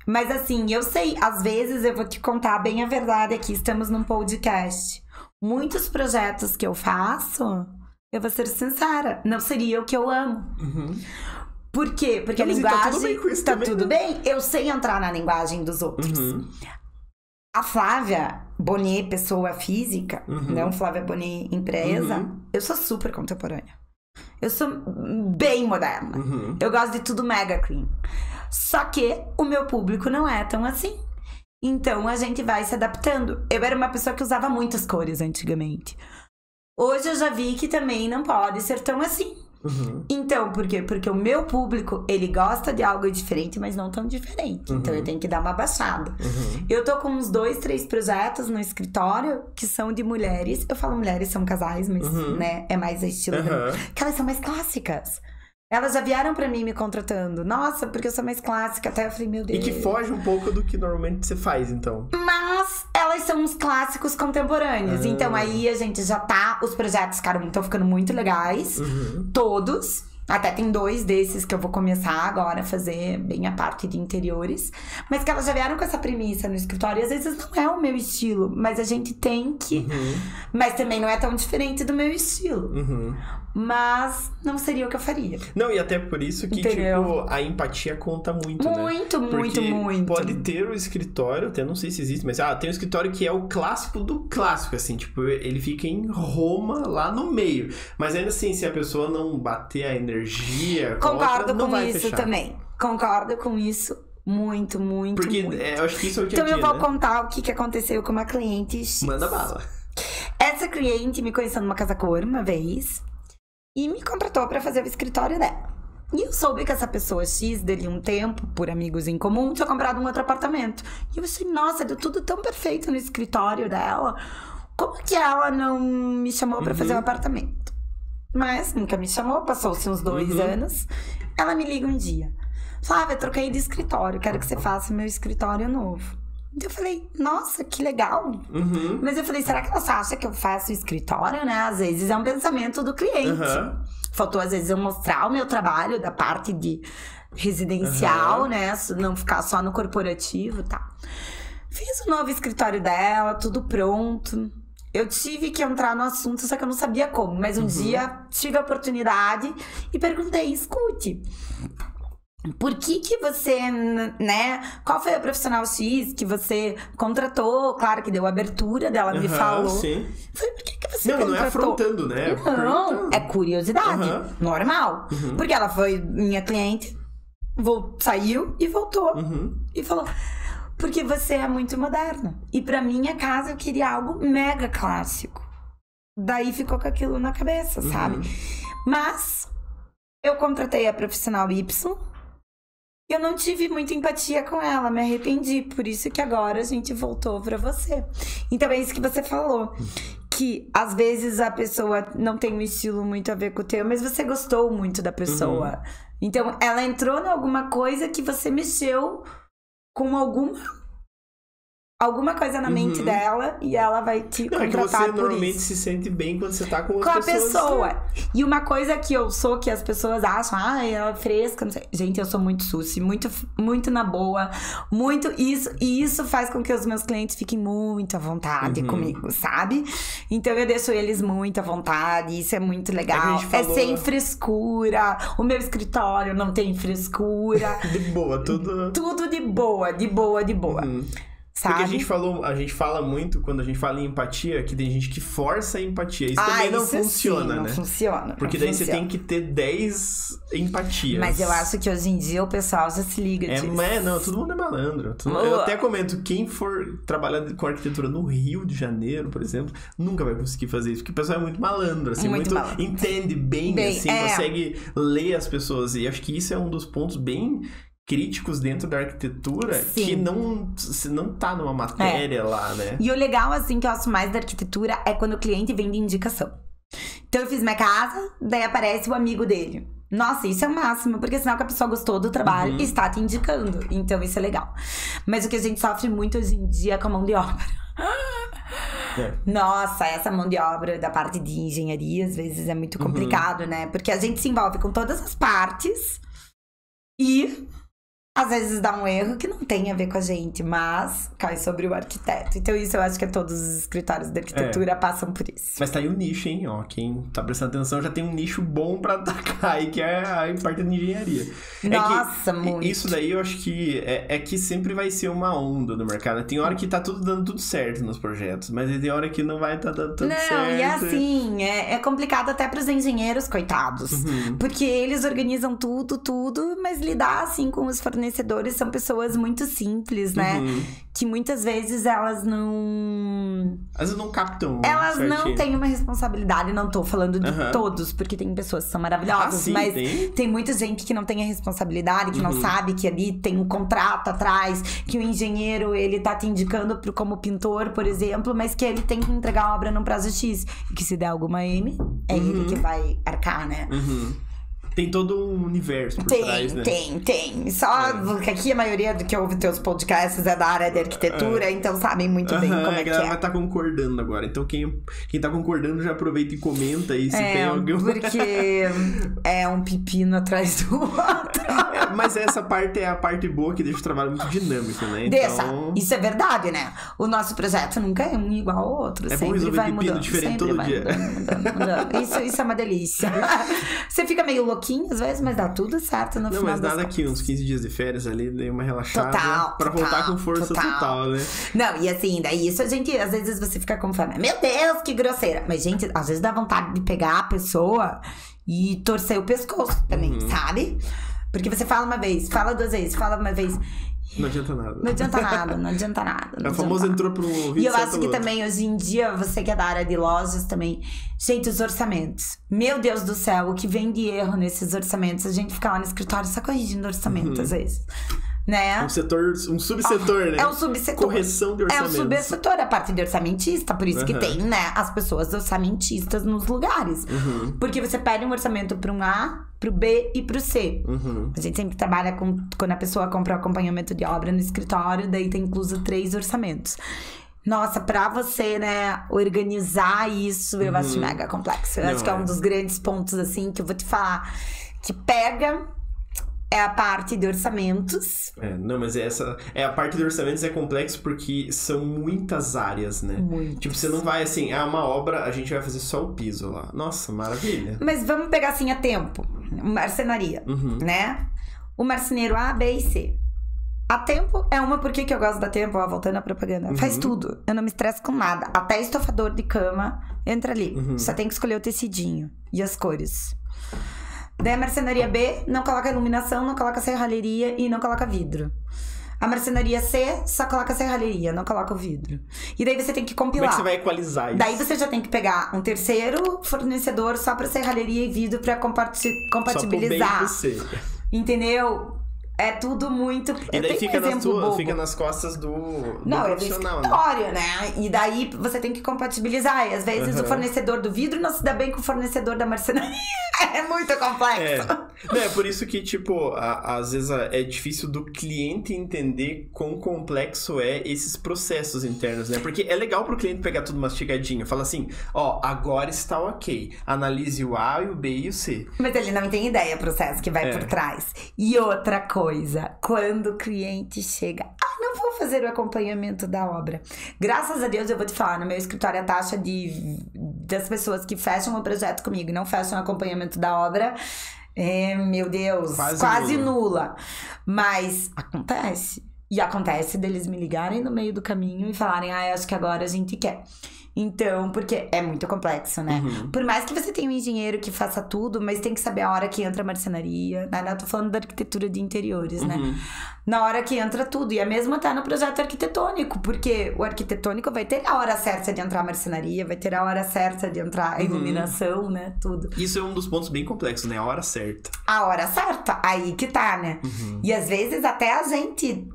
Mas assim, eu sei, às vezes eu vou te contar bem a verdade aqui, estamos num podcast. Muitos projetos que eu faço, eu vou ser sincera, não seria o que eu amo. Por quê? Porque a linguagem... Tá tudo bem com isso tá também, tudo né? bem? Eu sei entrar na linguagem dos outros. A Flávia Bonet, pessoa física, não Flávia Bonet, empresa, eu sou super contemporânea. Eu sou bem moderna. Eu gosto de tudo mega clean. Só que o meu público não é tão assim. Então a gente vai se adaptando. Eu era uma pessoa que usava muitas cores antigamente. Hoje eu já vi que também não pode ser tão assim. Então, por quê? Porque o meu público, ele gosta de algo diferente, mas não tão diferente. Então eu tenho que dar uma baixada. Eu tô com uns 2, 3 projetos no escritório que são de mulheres. Eu falo mulheres, são casais, mas né, é mais a estilo que elas são mais clássicas. Elas já vieram pra mim me contratando. Nossa, porque eu sou mais clássica. Até eu falei, meu Deus. E que foge um pouco do que normalmente você faz, então. Mas elas são uns clássicos contemporâneos. Então aí a gente já tá... Os projetos, cara, estão ficando muito legais. Todos. Até tem 2 desses que eu vou começar agora a fazer bem a parte de interiores. Mas que elas já vieram com essa premissa no escritório. E às vezes não é o meu estilo. Mas a gente tem que... Mas também não é tão diferente do meu estilo. Mas não seria o que eu faria. Não, e até por isso que, tipo, a empatia conta muito, né? Muito. Pode ter o escritório, até não sei se existe, mas tem um escritório que é o clássico do clássico, assim, tipo, ele fica em Roma, lá no meio. Mas ainda assim, se a pessoa não bater a energia, concordo não com vai isso fechar. também. Concordo com isso. Muito. Porque eu acho que isso é o dia a dia, Então eu vou né? contar o que aconteceu com uma cliente X. Manda bala. Essa cliente me conheceu numa casa cor uma vez e me contratou pra fazer o escritório dela. E eu soube que essa pessoa X, dele um tempo, por amigos em comum, tinha comprado um outro apartamento. E eu pensei, nossa, deu tudo tão perfeito no escritório dela. Como que ela não me chamou pra fazer o apartamento? Mas nunca me chamou, passou-se uns 2 anos. Ela me liga um dia. Flávia, troquei de escritório, quero que você faça meu escritório novo. Então eu falei, nossa, que legal. Mas eu falei, será que ela acha que eu faço escritório, né? Às vezes é um pensamento do cliente. Faltou, às vezes, eu mostrar o meu trabalho da parte de residencial, né? Não ficar só no corporativo e tal. Fiz o novo escritório dela, tudo pronto. Eu tive que entrar no assunto, só que eu não sabia como. Mas um dia tive a oportunidade e perguntei, escute, por que você, né? Qual foi a profissional X que você contratou? Claro que deu abertura dela, me falou. Sim. Falei, por que você Não, contratou? não é afrontando, né? Não, é curiosidade. Normal. Porque ela foi minha cliente, saiu e voltou. E falou, porque você é muito moderna. E pra minha casa eu queria algo mega clássico. Daí ficou com aquilo na cabeça, sabe? Mas eu contratei a profissional Y. Eu não tive muita empatia com ela, me arrependi. Por isso que agora a gente voltou pra você. Então é isso que você falou. Que às vezes a pessoa não tem um estilo muito a ver com o teu, mas você gostou muito da pessoa. Então ela entrou em alguma coisa que você mexeu com alguma coisa na mente dela e ela vai te contratar é que você por normalmente isso. se sente bem quando você tá com as Com a pessoas. pessoa. E uma coisa que eu sou, que as pessoas acham, ela é fresca, não sei. Gente, eu sou muito suci, muito na boa, muito isso. E isso faz com que os meus clientes fiquem muito à vontade comigo, sabe? Então eu deixo eles muito à vontade, isso é muito legal. É sem frescura. O meu escritório não tem frescura. De boa, tudo. Tudo de boa, de boa, de boa. Sabe? Porque a gente fala muito, quando a gente fala em empatia, que tem gente que força a empatia. Isso também não funciona, né? Não funciona. Porque daí você tem que ter 10 empatias. Mas eu acho que hoje em dia o pessoal já se liga disso. Não, todo mundo é malandro. Eu até comento, quem for trabalhar com arquitetura no Rio de Janeiro, por exemplo, nunca vai conseguir fazer isso, porque o pessoal é muito malandro, assim, muito malandro. Entende bem assim, consegue ler as pessoas. E acho que isso é um dos pontos bem críticos dentro da arquitetura. Sim. Que não tá numa matéria lá, né? E o legal, assim, que eu acho mais da arquitetura é quando o cliente vem de indicação. Então eu fiz minha casa, daí aparece o amigo dele. Nossa, isso é o máximo, porque senão que a pessoa gostou do trabalho e está te indicando. Então isso é legal. Mas o que a gente sofre muito hoje em dia é com a mão de obra. Nossa, essa mão de obra da parte de engenharia às vezes é muito complicado, né? Porque a gente se envolve com todas as partes e às vezes dá um erro que não tem a ver com a gente, mas cai sobre o arquiteto. Então isso eu acho que todos os escritórios de arquitetura passam por isso. Mas tá aí o nicho, hein? Ó, quem tá prestando atenção já tem um nicho bom pra atacar aí, que é a parte de engenharia. Nossa, muito. Isso daí eu acho que que sempre vai ser uma onda no mercado. Tem hora que tá dando tudo certo nos projetos, mas tem hora que não vai tá dando tudo certo. Não, e assim, é complicado até pros engenheiros, coitados. Porque eles organizam tudo, mas lidar assim com os fornecedores são pessoas muito simples, né? Que muitas vezes elas não... Às vezes não captam. Elas não têm uma responsabilidade, não tô falando de todos, porque tem pessoas que são maravilhosas, sim, mas tem muita gente que não tem a responsabilidade, que não sabe que ali tem um contrato atrás, que o engenheiro, ele tá te indicando como pintor, por exemplo, mas que ele tem que entregar a obra num prazo X, e que se der alguma M, é ele que vai arcar, né? Tem todo um universo por trás, né? Tem. Só que aqui a maioria do que ouve teus podcasts é da área de arquitetura, então sabem muito bem como é que é. A galera vai tá concordando agora. Então quem tá concordando já aproveita e comenta aí se tem alguém... porque é um pepino atrás do outro. Mas essa parte é a parte boa que deixa o trabalho muito dinâmico, né? Então... Isso é verdade, né? O nosso projeto nunca é um igual ao outro. É bom resolver pepino diferente todo dia. Mudando. Isso é uma delícia. Você fica meio louquinho às vezes, mas dá tudo certo no final. Não, mas nada que uns 15 dias de férias ali, dei uma relaxada. Total. Voltar com força total, né? Não, e assim, daí isso a gente, às vezes você fica com fome. Meu Deus, que grosseira. Mas, gente, às vezes dá vontade de pegar a pessoa e torcer o pescoço também, sabe? Porque você fala uma vez, fala duas vezes, fala uma vez. Não adianta nada. Não adianta nada. É o famoso entrou pro Rio. E eu acho que também, hoje em dia, você que é da área de lojas também, gente, os orçamentos. Meu Deus do céu, o que vem de erro nesses orçamentos? A gente fica lá no escritório só corrigindo orçamento, às vezes. Né? Um subsetor, né? É um subsetor. Correção de orçamento. É um subsetor, a parte de orçamentista. Por isso que tem, né, as pessoas orçamentistas nos lugares. Porque você pede um orçamento para um A, pro B e pro C. A gente sempre trabalha quando a pessoa compra o acompanhamento de obra no escritório, daí tem incluso 3 orçamentos. Nossa, pra você, né, organizar isso, eu acho mega complexo. Eu acho que é um dos grandes pontos, assim, que eu vou te falar. Que pega... É a parte de orçamentos. Mas a parte de orçamentos é complexo porque são muitas áreas, né? Muitas. Tipo, você não vai assim, uma obra, a gente vai fazer só o piso lá. Nossa, maravilha. Mas vamos pegar assim a tempo. Marcenaria, né? o marceneiro A, B e C. A Tempo é uma, por que eu gosto da Tempo? Ó, voltando à propaganda. Faz tudo. Eu não me estresso com nada. Até estofador de cama entra ali. Só tem que escolher o tecidinho e as cores. Daí a marcenaria B não coloca iluminação, não coloca serralheria e não coloca vidro. A marcenaria C só coloca serralheria, não coloca o vidro. E daí você tem que compilar. Como é que você vai equalizar isso? Daí você já tem que pegar um terceiro fornecedor só pra serralheria e vidro pra compatibilizar. Só pro bem você. Entendeu? É tudo muito... E daí fica nas costas do profissional, é do escritório, né? E daí você tem que compatibilizar. E às vezes o fornecedor do vidro não se dá bem com o fornecedor da marcenaria. É muito complexo. É por isso que, tipo, às vezes é difícil do cliente entender quão complexo é esses processos internos, né? Porque é legal pro cliente pegar tudo mastigadinho. Fala assim, ó, agora está ok. Analise o A, o B e o C. Mas ele não tem ideia do processo que vai por trás. E outra coisa, quando o cliente chega... não vou fazer o acompanhamento da obra. Graças a Deus, eu vou te falar, no meu escritório a taxa das pessoas que fecham o projeto comigo e não fecham o acompanhamento da obra é, meu Deus, quase nula. Mas acontece. E acontece deles me ligarem no meio do caminho e falarem, acho que agora a gente quer. Então, porque é muito complexo, né? Por mais que você tenha um engenheiro que faça tudo, mas tem que saber a hora que entra a marcenaria, né? Eu tô falando da arquitetura de interiores, né? Na hora que entra tudo. E é mesmo até no projeto arquitetônico, porque o arquitetônico vai ter a hora certa de entrar a marcenaria, vai ter a hora certa de entrar a iluminação, né? Tudo. Isso é um dos pontos bem complexos, né? A hora certa. A hora certa, aí que tá, né? E às vezes até a gente...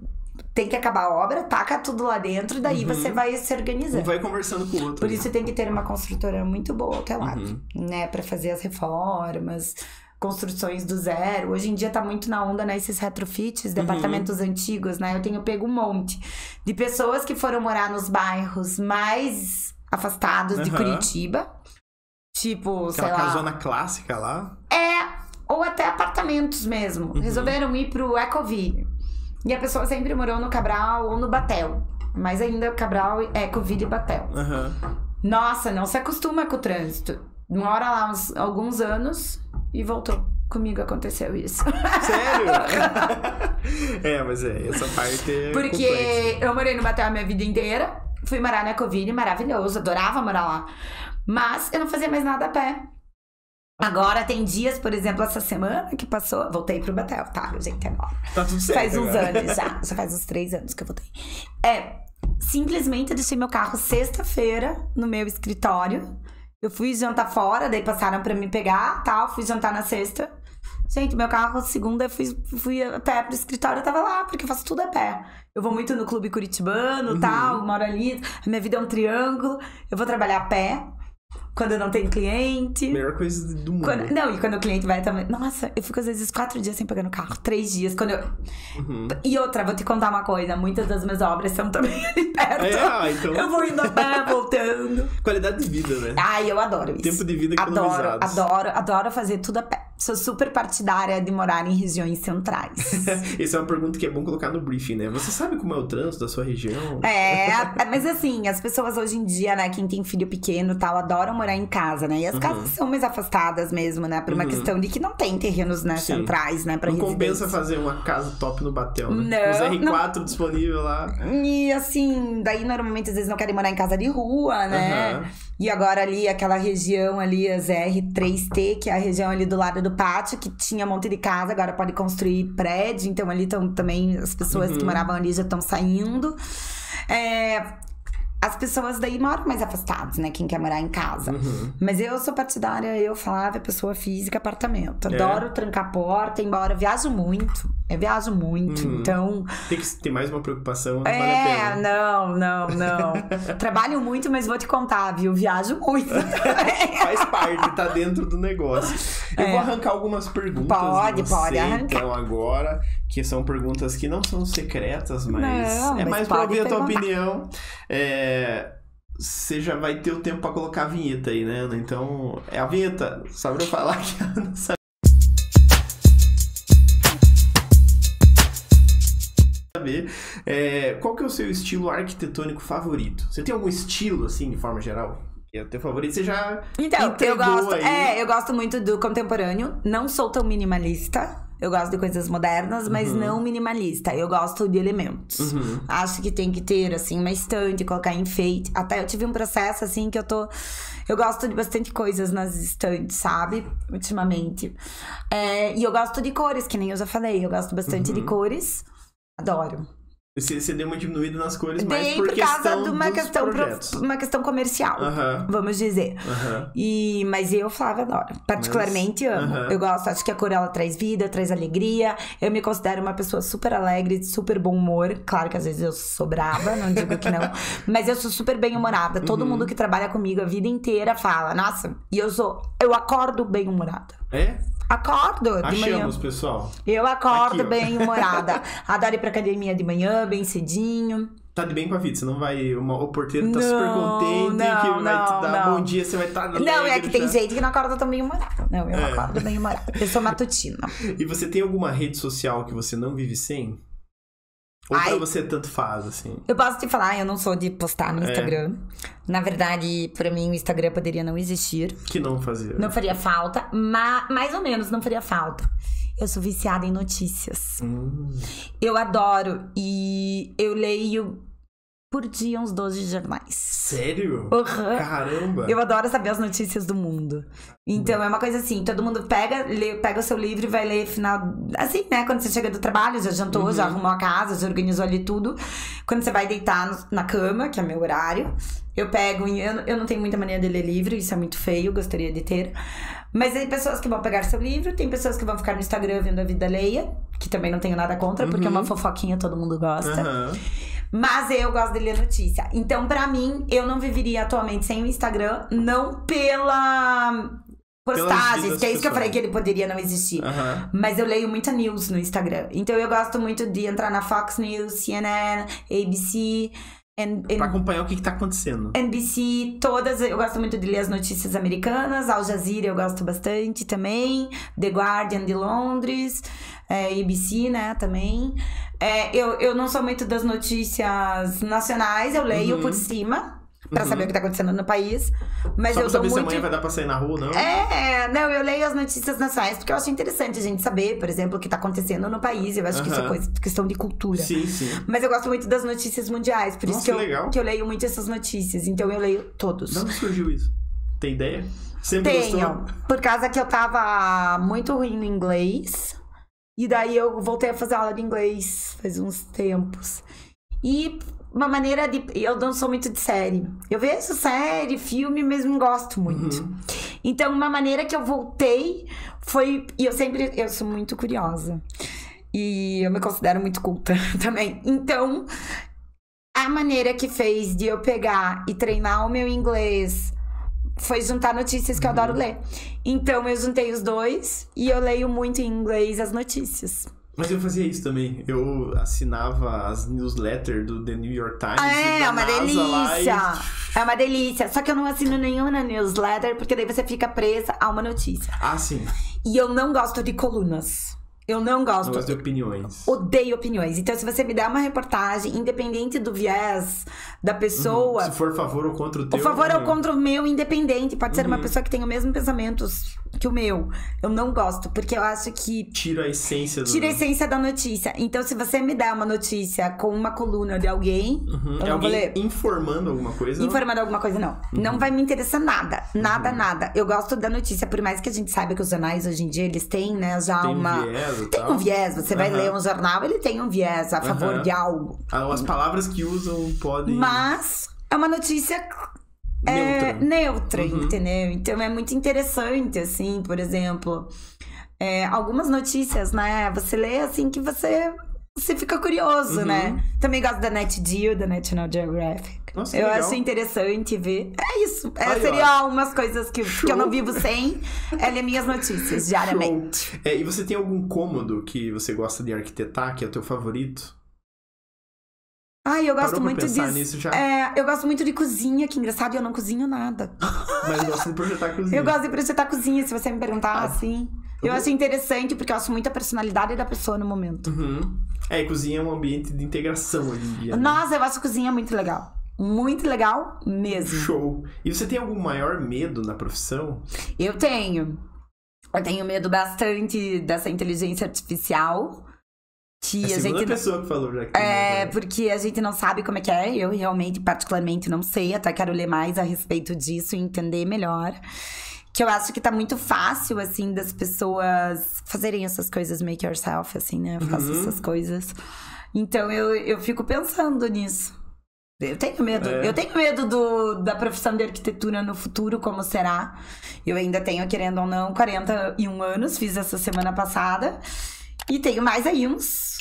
tem que acabar a obra, taca tudo lá dentro, daí você vai se organizando. Um vai conversando com o outro. Por isso tem que ter uma construtora muito boa ao teu lado, né? Pra fazer as reformas, construções do zero. Hoje em dia tá muito na onda, né? Esses retrofits de apartamentos antigos, né? Eu tenho pego um monte de pessoas que foram morar nos bairros mais afastados de Curitiba. Tipo, sei lá... Aquela casona clássica lá. Ou até apartamentos mesmo. Resolveram ir pro Ecoville. E a pessoa sempre morou no Cabral ou no Batel. Mas ainda Cabral, Ecoville e Batel. Nossa, não se acostuma com o trânsito. Mora lá alguns anos e voltou. Comigo aconteceu isso. Sério? Mas essa parte é porque complexa. Eu morei no Batel a minha vida inteira. Fui morar na Ecoville, maravilhoso. Adorava morar lá. Mas eu não fazia mais nada a pé. Agora tem dias, por exemplo, essa semana que passou, voltei pro Batel, tá, gente, agora. Tá tudo certo. Faz uns anos já faz uns 3 anos que eu voltei. Simplesmente eu deixei meu carro sexta-feira no meu escritório. Eu fui jantar fora, daí passaram pra me pegar, tal, fui jantar na sexta. Gente, meu carro, segunda, eu fui a pé pro escritório, eu tava lá, porque eu faço tudo a pé. Eu vou muito no clube curitibano, tal, moro ali, a minha vida é um triângulo, eu vou trabalhar a pé. Quando eu não tenho cliente. Melhor coisa do mundo. E quando o cliente vai também. Nossa, eu fico às vezes 4 dias sem pegar no carro. 3 dias. Quando eu... E outra, vou te contar uma coisa. Muitas das minhas obras são também ali perto. Então... Eu vou indo a pé, voltando. Qualidade de vida, né? Eu adoro isso. Tempo de vida economizados. Adoro fazer tudo a pé. Sou super partidária de morar em regiões centrais. Essa é uma pergunta que é bom colocar no briefing, né? Você sabe como é o trânsito da sua região? Mas assim, as pessoas hoje em dia, né? Quem tem filho pequeno e tal, adoram morar em casa, né? E as casas são mais afastadas mesmo, né? Por uma questão de que não tem terrenos, né? Centrais, né? Pra não compensa fazer uma casa top no Batel, né? Os R4 disponível lá. E assim, daí normalmente às vezes não querem morar em casa de rua, né? E agora ali, aquela região ali, as R3T, que é a região ali do lado do pátio, que tinha um monte de casa, agora pode construir prédio. Então ali estão também, as pessoas que moravam ali já estão saindo. As pessoas daí moram mais afastadas, né? Quem quer morar em casa. Mas eu sou partidária, eu falava pessoa física, apartamento. Adoro trancar a porta, embora viajo muito. Eu viajo muito, então... Tem que ter mais uma preocupação, não vale a pena. Não. Trabalho muito, mas vou te contar, viu? Viajo muito. Faz parte, tá dentro do negócio. Eu vou arrancar algumas perguntas Pode arrancar. Então, agora, que são perguntas que não são secretas, mas mas mais pra ouvir a tua perguntar. opinião. Você já vai ter o tempo pra colocar a vinheta aí, né? Então, a vinheta, só pra eu falar que eu não sabia. Qual que é o seu estilo arquitetônico favorito? Você tem algum estilo, assim, de forma geral? Que é o teu favorito? Você já Então, entregou eu gosto, aí. eu gosto muito do contemporâneo. Não sou tão minimalista. Eu gosto de coisas modernas, mas não minimalista. Eu gosto de elementos. Acho que tem que ter, assim, uma estante, colocar enfeite. Até eu tive um processo, assim, que eu gosto de bastante coisas nas estantes, sabe? Ultimamente. E eu gosto de cores, que nem eu já falei. Eu gosto bastante de cores. Adoro. Você deu uma diminuída nas cores, mas por causa de uma questão comercial, vamos dizer. Mas eu, Flávia, adoro. Particularmente amo. Eu gosto, acho que a cor ela traz vida, traz alegria. Eu me considero uma pessoa super alegre, de super bom humor. Claro que às vezes eu sou brava, não digo que não. Mas eu sou super bem-humorada. Todo mundo que trabalha comigo a vida inteira fala, nossa, e eu acordo bem-humorada. É? Acordo de manhã. Achamos, pessoal. Eu acordo bem-humorada. Adoro ir pra academia de manhã, bem cedinho. Tá de bem com a vida, você não vai... O porteiro tá super contente, que vai te dar bom dia, você vai estar alegre. Não, é que tem gente que não acorda tão bem-humorada. Não, eu acordo bem-humorada. Eu sou matutina. E você tem alguma rede social que você não vive sem? Ou pra você tanto faz, assim? Eu posso te falar, eu não sou de postar no Instagram. Na verdade, pra mim, o Instagram poderia não existir. Que não fazia. Não faria falta, mas mais ou menos não faria falta. Eu sou viciada em notícias. Eu adoro e eu leio por dia uns 12 jornais. Sério? Caramba! Eu adoro saber as notícias do mundo. Então é uma coisa assim, todo mundo pega o seu livro e vai ler final... Assim, né? Quando você chega do trabalho, já jantou, já arrumou a casa, já organizou ali tudo. Quando você vai deitar na cama, que é meu horário, eu pego... Eu não tenho muita mania de ler livro, isso é muito feio, gostaria de ter. Mas tem pessoas que vão pegar seu livro, tem pessoas que vão ficar no Instagram vendo a vida alheia, que também não tenho nada contra, porque é uma fofoquinha, todo mundo gosta. Mas eu gosto de ler notícia. Então, pra mim, eu não viveria atualmente sem o Instagram, não pela postagens, que é isso que eu falei que ele poderia não existir. Mas eu leio muita news no Instagram. Então, eu gosto muito de entrar na Fox News, CNN, ABC... Pra acompanhar o que tá acontecendo. NBC, todas. Eu gosto muito de ler as notícias americanas. Al Jazeera eu gosto bastante também. The Guardian de Londres. ABC, né, também. Eu não sou muito das notícias nacionais. Eu leio por cima pra saber o que tá acontecendo no país. Mas só eu pra saber dou se muito... amanhã vai dar pra sair na rua ou não? Não, eu leio as notícias nacionais porque eu acho interessante a gente saber, por exemplo, o que tá acontecendo no país. Eu acho que isso é questão de cultura. Sim, sim. Mas eu gosto muito das notícias mundiais, por isso que eu leio muito essas notícias. Então eu leio todos. De onde surgiu isso? Tem ideia? Sempre gostou? Por causa que eu tava muito ruim no inglês. E daí eu voltei a fazer aula de inglês faz uns tempos. E uma maneira de... Eu não sou muito de série. Eu vejo série, filme, mas não gosto muito. Então, uma maneira que eu voltei foi... E eu sou muito curiosa. E eu me considero muito culta também. Então, a maneira que fez de eu pegar e treinar o meu inglês foi juntar notícias que eu adoro ler. Então, eu juntei os dois e eu leio muito em inglês as notícias. Mas eu fazia isso também. Eu assinava as newsletters do The New York Times. É uma delícia! É uma delícia. Só que eu não assino nenhuma newsletter, porque daí você fica presa a uma notícia. Ah, sim. E eu não gosto de colunas. Eu não gosto. Não gosto de opiniões. Odeio opiniões. Então, se você me der uma reportagem, independente do viés da pessoa... Se for a favor ou contra o teu... O favor ou contra o meu, independente. Pode ser uma pessoa que tem os mesmos pensamentos que o meu. Eu não gosto, porque eu acho que... Tira a essência da notícia. Então, se você me der uma notícia com uma coluna de alguém... Eu não vou ler. Informando alguma coisa? Informando alguma coisa, não. Não vai me interessar nada. Nada, nada. Eu gosto da notícia, por mais que a gente saiba que os jornais, hoje em dia, eles têm, né, já tem uma... Tem um viés. Você vai ler um jornal, ele tem um viés a favor de algo. As palavras que usam podem... Mas é uma notícia... neutra, entendeu? Então é muito interessante, assim, por exemplo, algumas notícias, né? Você lê assim que você fica curioso, né? Também gosto da NetGeo, da National Geographic. Nossa, eu legal. Acho interessante ver. É isso. Seria umas coisas que eu não vivo sem. Ela é minhas notícias, diariamente. E você tem algum cômodo que você gosta de arquitetar, que é o teu favorito? Eu gosto muito disso. Nisso já? Eu gosto muito de cozinha, que engraçado, eu não cozinho nada. Mas gosto de projetar cozinha. Eu gosto de projetar cozinha, se você me perguntar assim. Eu acho interessante, porque eu acho muito a personalidade da pessoa no momento. E cozinha é um ambiente de integração hoje em dia. Né? Nossa, eu acho cozinha muito legal. Muito legal mesmo. Show. E você tem algum maior medo na profissão? Eu tenho. Eu tenho medo bastante dessa inteligência artificial. Que a segunda pessoa que falou já. Porque a gente não sabe como é que é. Eu realmente, particularmente, não sei. Até quero ler mais a respeito disso e entender melhor. Que eu acho que tá muito fácil, assim, das pessoas fazerem essas coisas make yourself, assim, né? Eu faço essas coisas. Então, eu fico pensando nisso. Eu tenho medo. Eu tenho medo da profissão de arquitetura no futuro, como será. Eu ainda tenho, querendo ou não, 41 anos. Fiz essa semana passada. E tenho mais aí uns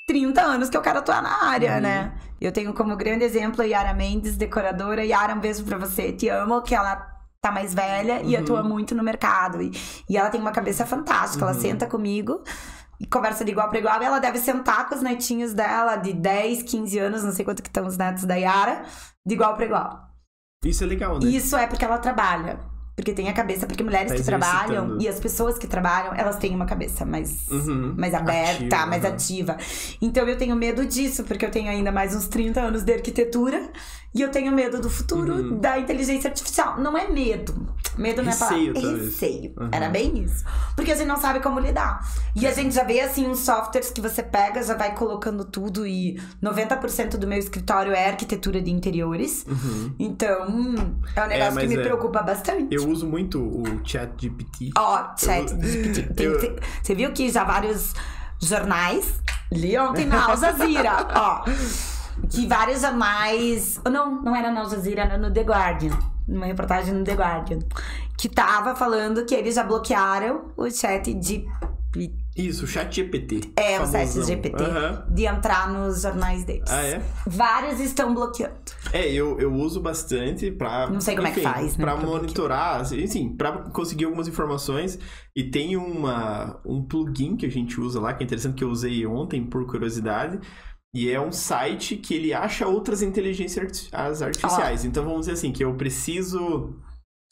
30 anos que eu quero atuar na área, né? Eu tenho como grande exemplo a Yara Mendes, decoradora. Yara, um beijo pra você. Te amo, que ela tá mais velha e atua muito no mercado. E ela tem uma cabeça fantástica. Ela senta comigo e conversa de igual para igual. E ela deve sentar com os netinhos dela de 10, 15 anos, não sei quanto que estão os netos da Yara, de igual para igual. Isso é legal, né? Isso é porque ela trabalha. Porque tem a cabeça, porque mulheres que trabalham e as pessoas que trabalham, elas têm uma cabeça mais aberta, mais ativa. Então eu tenho medo disso, porque eu tenho ainda mais uns 30 anos de arquitetura e eu tenho medo do futuro da inteligência artificial. Não é medo. Medo não é palavra. Receio. Era bem isso. Porque a gente não sabe como lidar. E a gente já vê, assim, uns softwares que você pega, já vai colocando tudo e 90% do meu escritório é arquitetura de interiores. Então, é um negócio que me preocupa bastante. Eu uso muito o ChatGPT. ChatGPT. Você viu que já vários jornais, li ontem na Al Jazeera, que vários jornais... Não era na Al Jazeera, era no The Guardian. Numa reportagem no The Guardian. Que tava falando que eles já bloquearam o ChatGPT. Isso, o ChatGPT. O ChatGPT. De entrar nos jornais deles. Vários estão bloqueando. Eu uso bastante pra... Não sei como é que faz, né? Pra monitorar, assim, pra conseguir algumas informações. E tem um plugin que a gente usa lá, que é interessante, que eu usei ontem por curiosidade. E é um site que ele acha outras inteligências artificiais. Então, vamos dizer assim, que eu preciso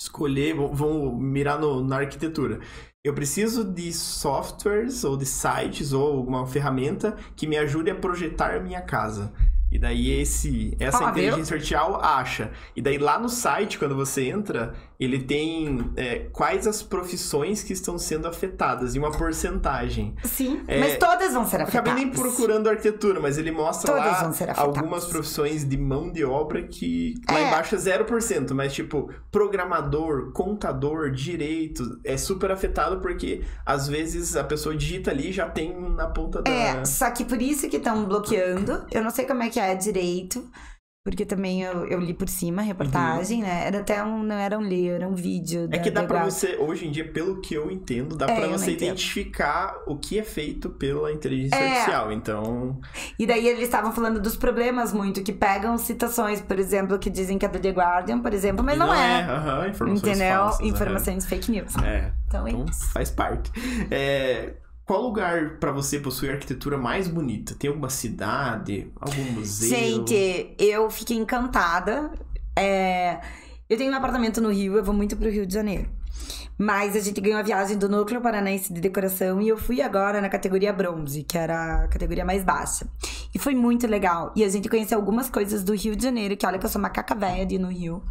escolher... Vamos mirar na arquitetura. Eu preciso de softwares ou de sites ou alguma ferramenta que me ajude a projetar a minha casa. E daí essa inteligência artificial acha. E daí lá no site, quando você entra, ele tem quais as profissões que estão sendo afetadas e uma porcentagem. Sim, mas todas vão ser afetadas. Eu acabei nem procurando arquitetura, mas ele mostra lá algumas profissões de mão de obra que lá embaixo é 0%. Mas tipo, programador, contador, direito, é super afetado porque às vezes a pessoa digita ali e já tem na ponta da... Só que por isso que estão bloqueando. Eu não sei como é que é direito, porque também eu li por cima a reportagem, né? Era até não era um livro, era um vídeo. Que dá pra você, hoje em dia, pelo que eu entendo, dá pra você identificar o que é feito pela inteligência artificial, então... E daí eles estavam falando dos problemas muito, que pegam citações, por exemplo, que dizem que é do The Guardian, por exemplo, mas não é. Informações falsas. Informações fake news. Então faz parte. Qual lugar pra você possui a arquitetura mais bonita? Tem alguma cidade? Algum museu? Gente, eu fiquei encantada. Eu tenho um apartamento no Rio, eu vou muito pro Rio de Janeiro. Mas a gente ganhou a viagem do Núcleo Paranaense de Decoração e eu fui agora na categoria bronze, que era a categoria mais baixa. E foi muito legal. E a gente conheceu algumas coisas do Rio de Janeiro, que olha que eu sou macaca velha de ir no Rio,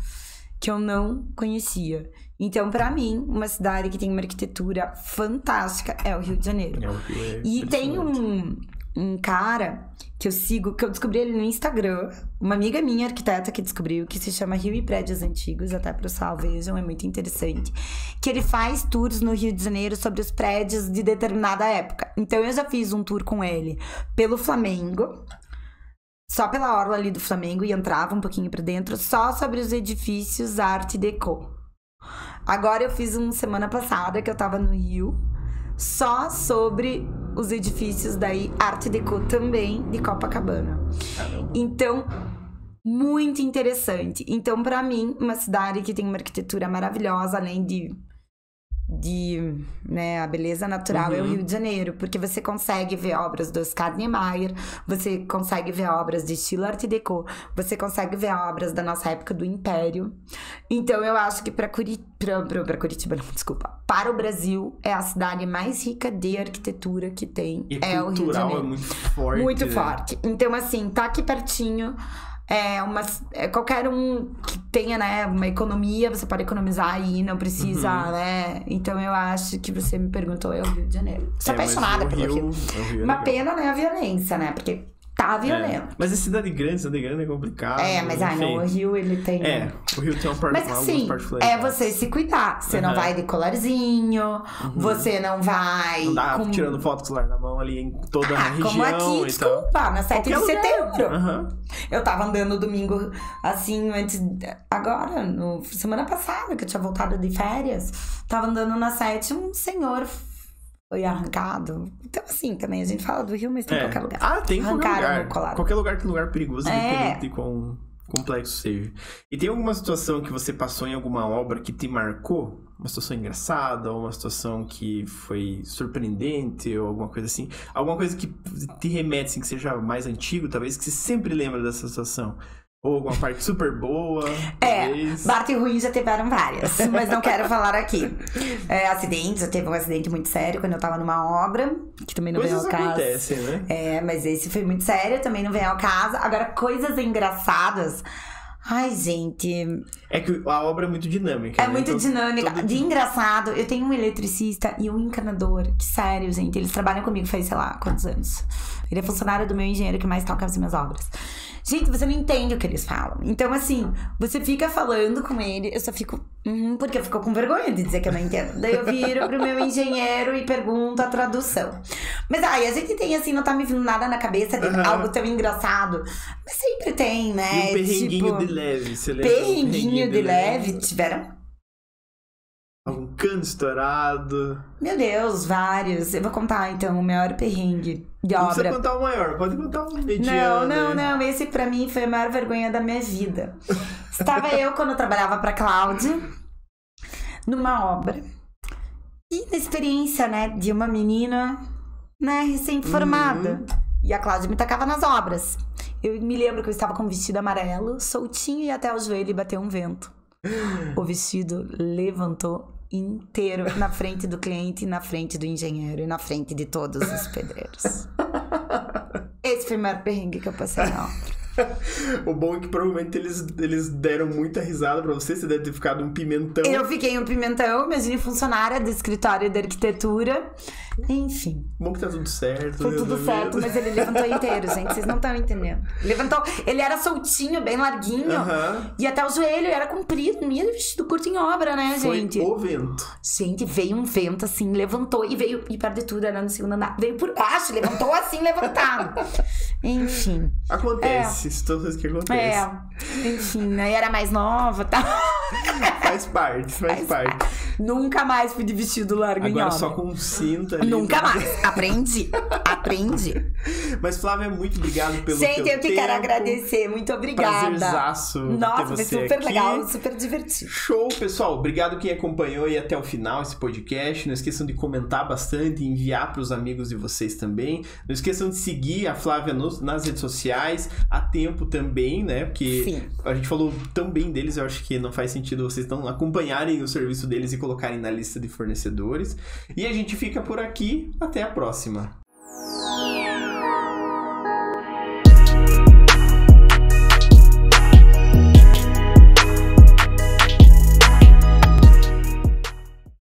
que eu não conhecia. Então, pra mim, uma cidade que tem uma arquitetura fantástica é o Rio de Janeiro. E tem um cara que eu sigo, que eu descobri ele no Instagram, uma amiga minha, arquiteta, que descobriu, que se chama Rio e Prédios Antigos, até pro Sal, vejam, é muito interessante. Que ele faz tours no Rio de Janeiro sobre os prédios de determinada época. Então, eu já fiz um tour com ele pelo Flamengo, só pela orla ali do Flamengo, e entrava um pouquinho pra dentro, só sobre os edifícios Art Deco. Agora eu fiz uma semana passada que eu tava no Rio, só sobre os edifícios daí Art Deco também de Copacabana. Então, muito interessante. Então, pra mim, uma cidade que tem uma arquitetura maravilhosa, além de né, a beleza natural é o Rio de Janeiro, porque você consegue ver obras do Oscar Niemeyer, você consegue ver obras de estilo Art Deco, você consegue ver obras da nossa época do Império. Então eu acho que para Curitiba, não, desculpa, para o Brasil é a cidade mais rica de arquitetura que tem, e é o Rio de Janeiro. É muito forte. Muito forte. Então assim, tá aqui pertinho. qualquer um que tenha, né, uma economia, você pode economizar aí, não precisa, né? Então eu acho que você me perguntou, é o Rio de Janeiro. Sou apaixonada pelo Rio. Uma pena, né, a violência, né? Porque tá violento. Mas é cidade grande é complicado. Mas o Rio, ele tem... o Rio tem uma parte... Mas assim, você se cuidar. Você não vai de colarzinho, você não vai... Não dá tirando foto com o celular na mão ali em toda a região. Como aqui, desculpa, na 7 de setembro. Eu tava andando domingo, assim, agora, semana passada, que eu tinha voltado de férias. Tava andando na 7, um senhor... foi arrancado. Então, assim, também a gente fala do Rio, mas tem qualquer lugar. Tem Arrancaram no colar. Qualquer lugar tem lugar perigoso, independente de quão complexo seja. E tem alguma situação que você passou em alguma obra que te marcou? Uma situação engraçada, ou uma situação que foi surpreendente, ou alguma coisa assim? Alguma coisa que te remete, assim, que seja mais antigo, talvez, que você sempre lembra dessa situação? Ou alguma parte super boa? Parte ruim já tiveram várias, mas não quero falar aqui. Acidentes, já teve um acidente muito sério quando eu tava numa obra, que também não veio ao caso. Acontecem, né? Mas esse foi muito sério, também não veio ao caso. Agora, coisas engraçadas... Ai, gente... É que a obra é muito dinâmica. Muito dinâmica. De engraçado, eu tenho um eletricista e um encanador. Que sério, gente. Eles trabalham comigo faz, sei lá, quantos anos. Ele é funcionário do meu engenheiro que mais toca as minhas obras. Gente, você não entende o que eles falam. Então, assim, você fica falando com ele, eu só fico... porque eu fico com vergonha de dizer que eu não entendo. Daí eu viro pro meu engenheiro e pergunto a tradução. Mas aí, a gente tem, assim, não tá me vindo nada na cabeça de algo tão engraçado. Mas sempre tem, né? E um perrenguinho de leve, você lembra? Perrenguinho de leve, tiveram... Um cano estourado. Meu Deus, vários. Eu vou contar, então, o maior perrengue de obra. Não precisa contar o maior, pode contar um mediano. Não. Esse, pra mim, foi a maior vergonha da minha vida. Estava eu, quando eu trabalhava pra Cláudia, numa obra. E na experiência, né, de uma menina, né, recém-formada. E a Cláudia me tacava nas obras. Eu me lembro que eu estava com um vestido amarelo, soltinho e até o joelho, e bateu um vento. O vestido levantou inteiro na frente do cliente, na frente do engenheiro e na frente de todos os pedreiros. Esse foi o maior perrengue que eu passei na obra. O bom é que provavelmente eles deram muita risada pra você deve ter ficado um pimentão. Eu fiquei um pimentão, imagine funcionária do escritório de arquitetura. Enfim. Bom que tá tudo certo. Foi tudo certo, mas ele levantou inteiro, gente. Vocês não estão entendendo. Levantou, ele era soltinho, bem larguinho. E até o joelho era comprido. Não ia vestido curto em obra, né, gente? Foi o vento. Gente, veio um vento assim, levantou e veio. E perto de tudo, era no segundo andar. Veio por baixo, levantou assim, levantado. Enfim. Acontece. Situações que acontecem. Enfim, né? Era mais nova, tá? Faz parte. Nunca mais fui de vestido largo em obra. Agora só com cinta ali. Nunca mais. Aprendi. Mas, Flávia, muito obrigado pelo teu tempo. Eu que quero agradecer. Muito obrigada. Prazerzaço. Nossa, foi super aqui. legal, super divertido. Show, pessoal. Obrigado quem acompanhou aí até o final esse podcast. Não esqueçam de comentar bastante e enviar para os amigos de vocês também. Não esqueçam de seguir a Flávia nas redes sociais. Há tempo também, né? Porque a gente falou tão bem deles, eu acho que não faz sentido vocês não acompanharem o serviço deles e colocarem na lista de fornecedores. E a gente fica por aqui. Até a próxima.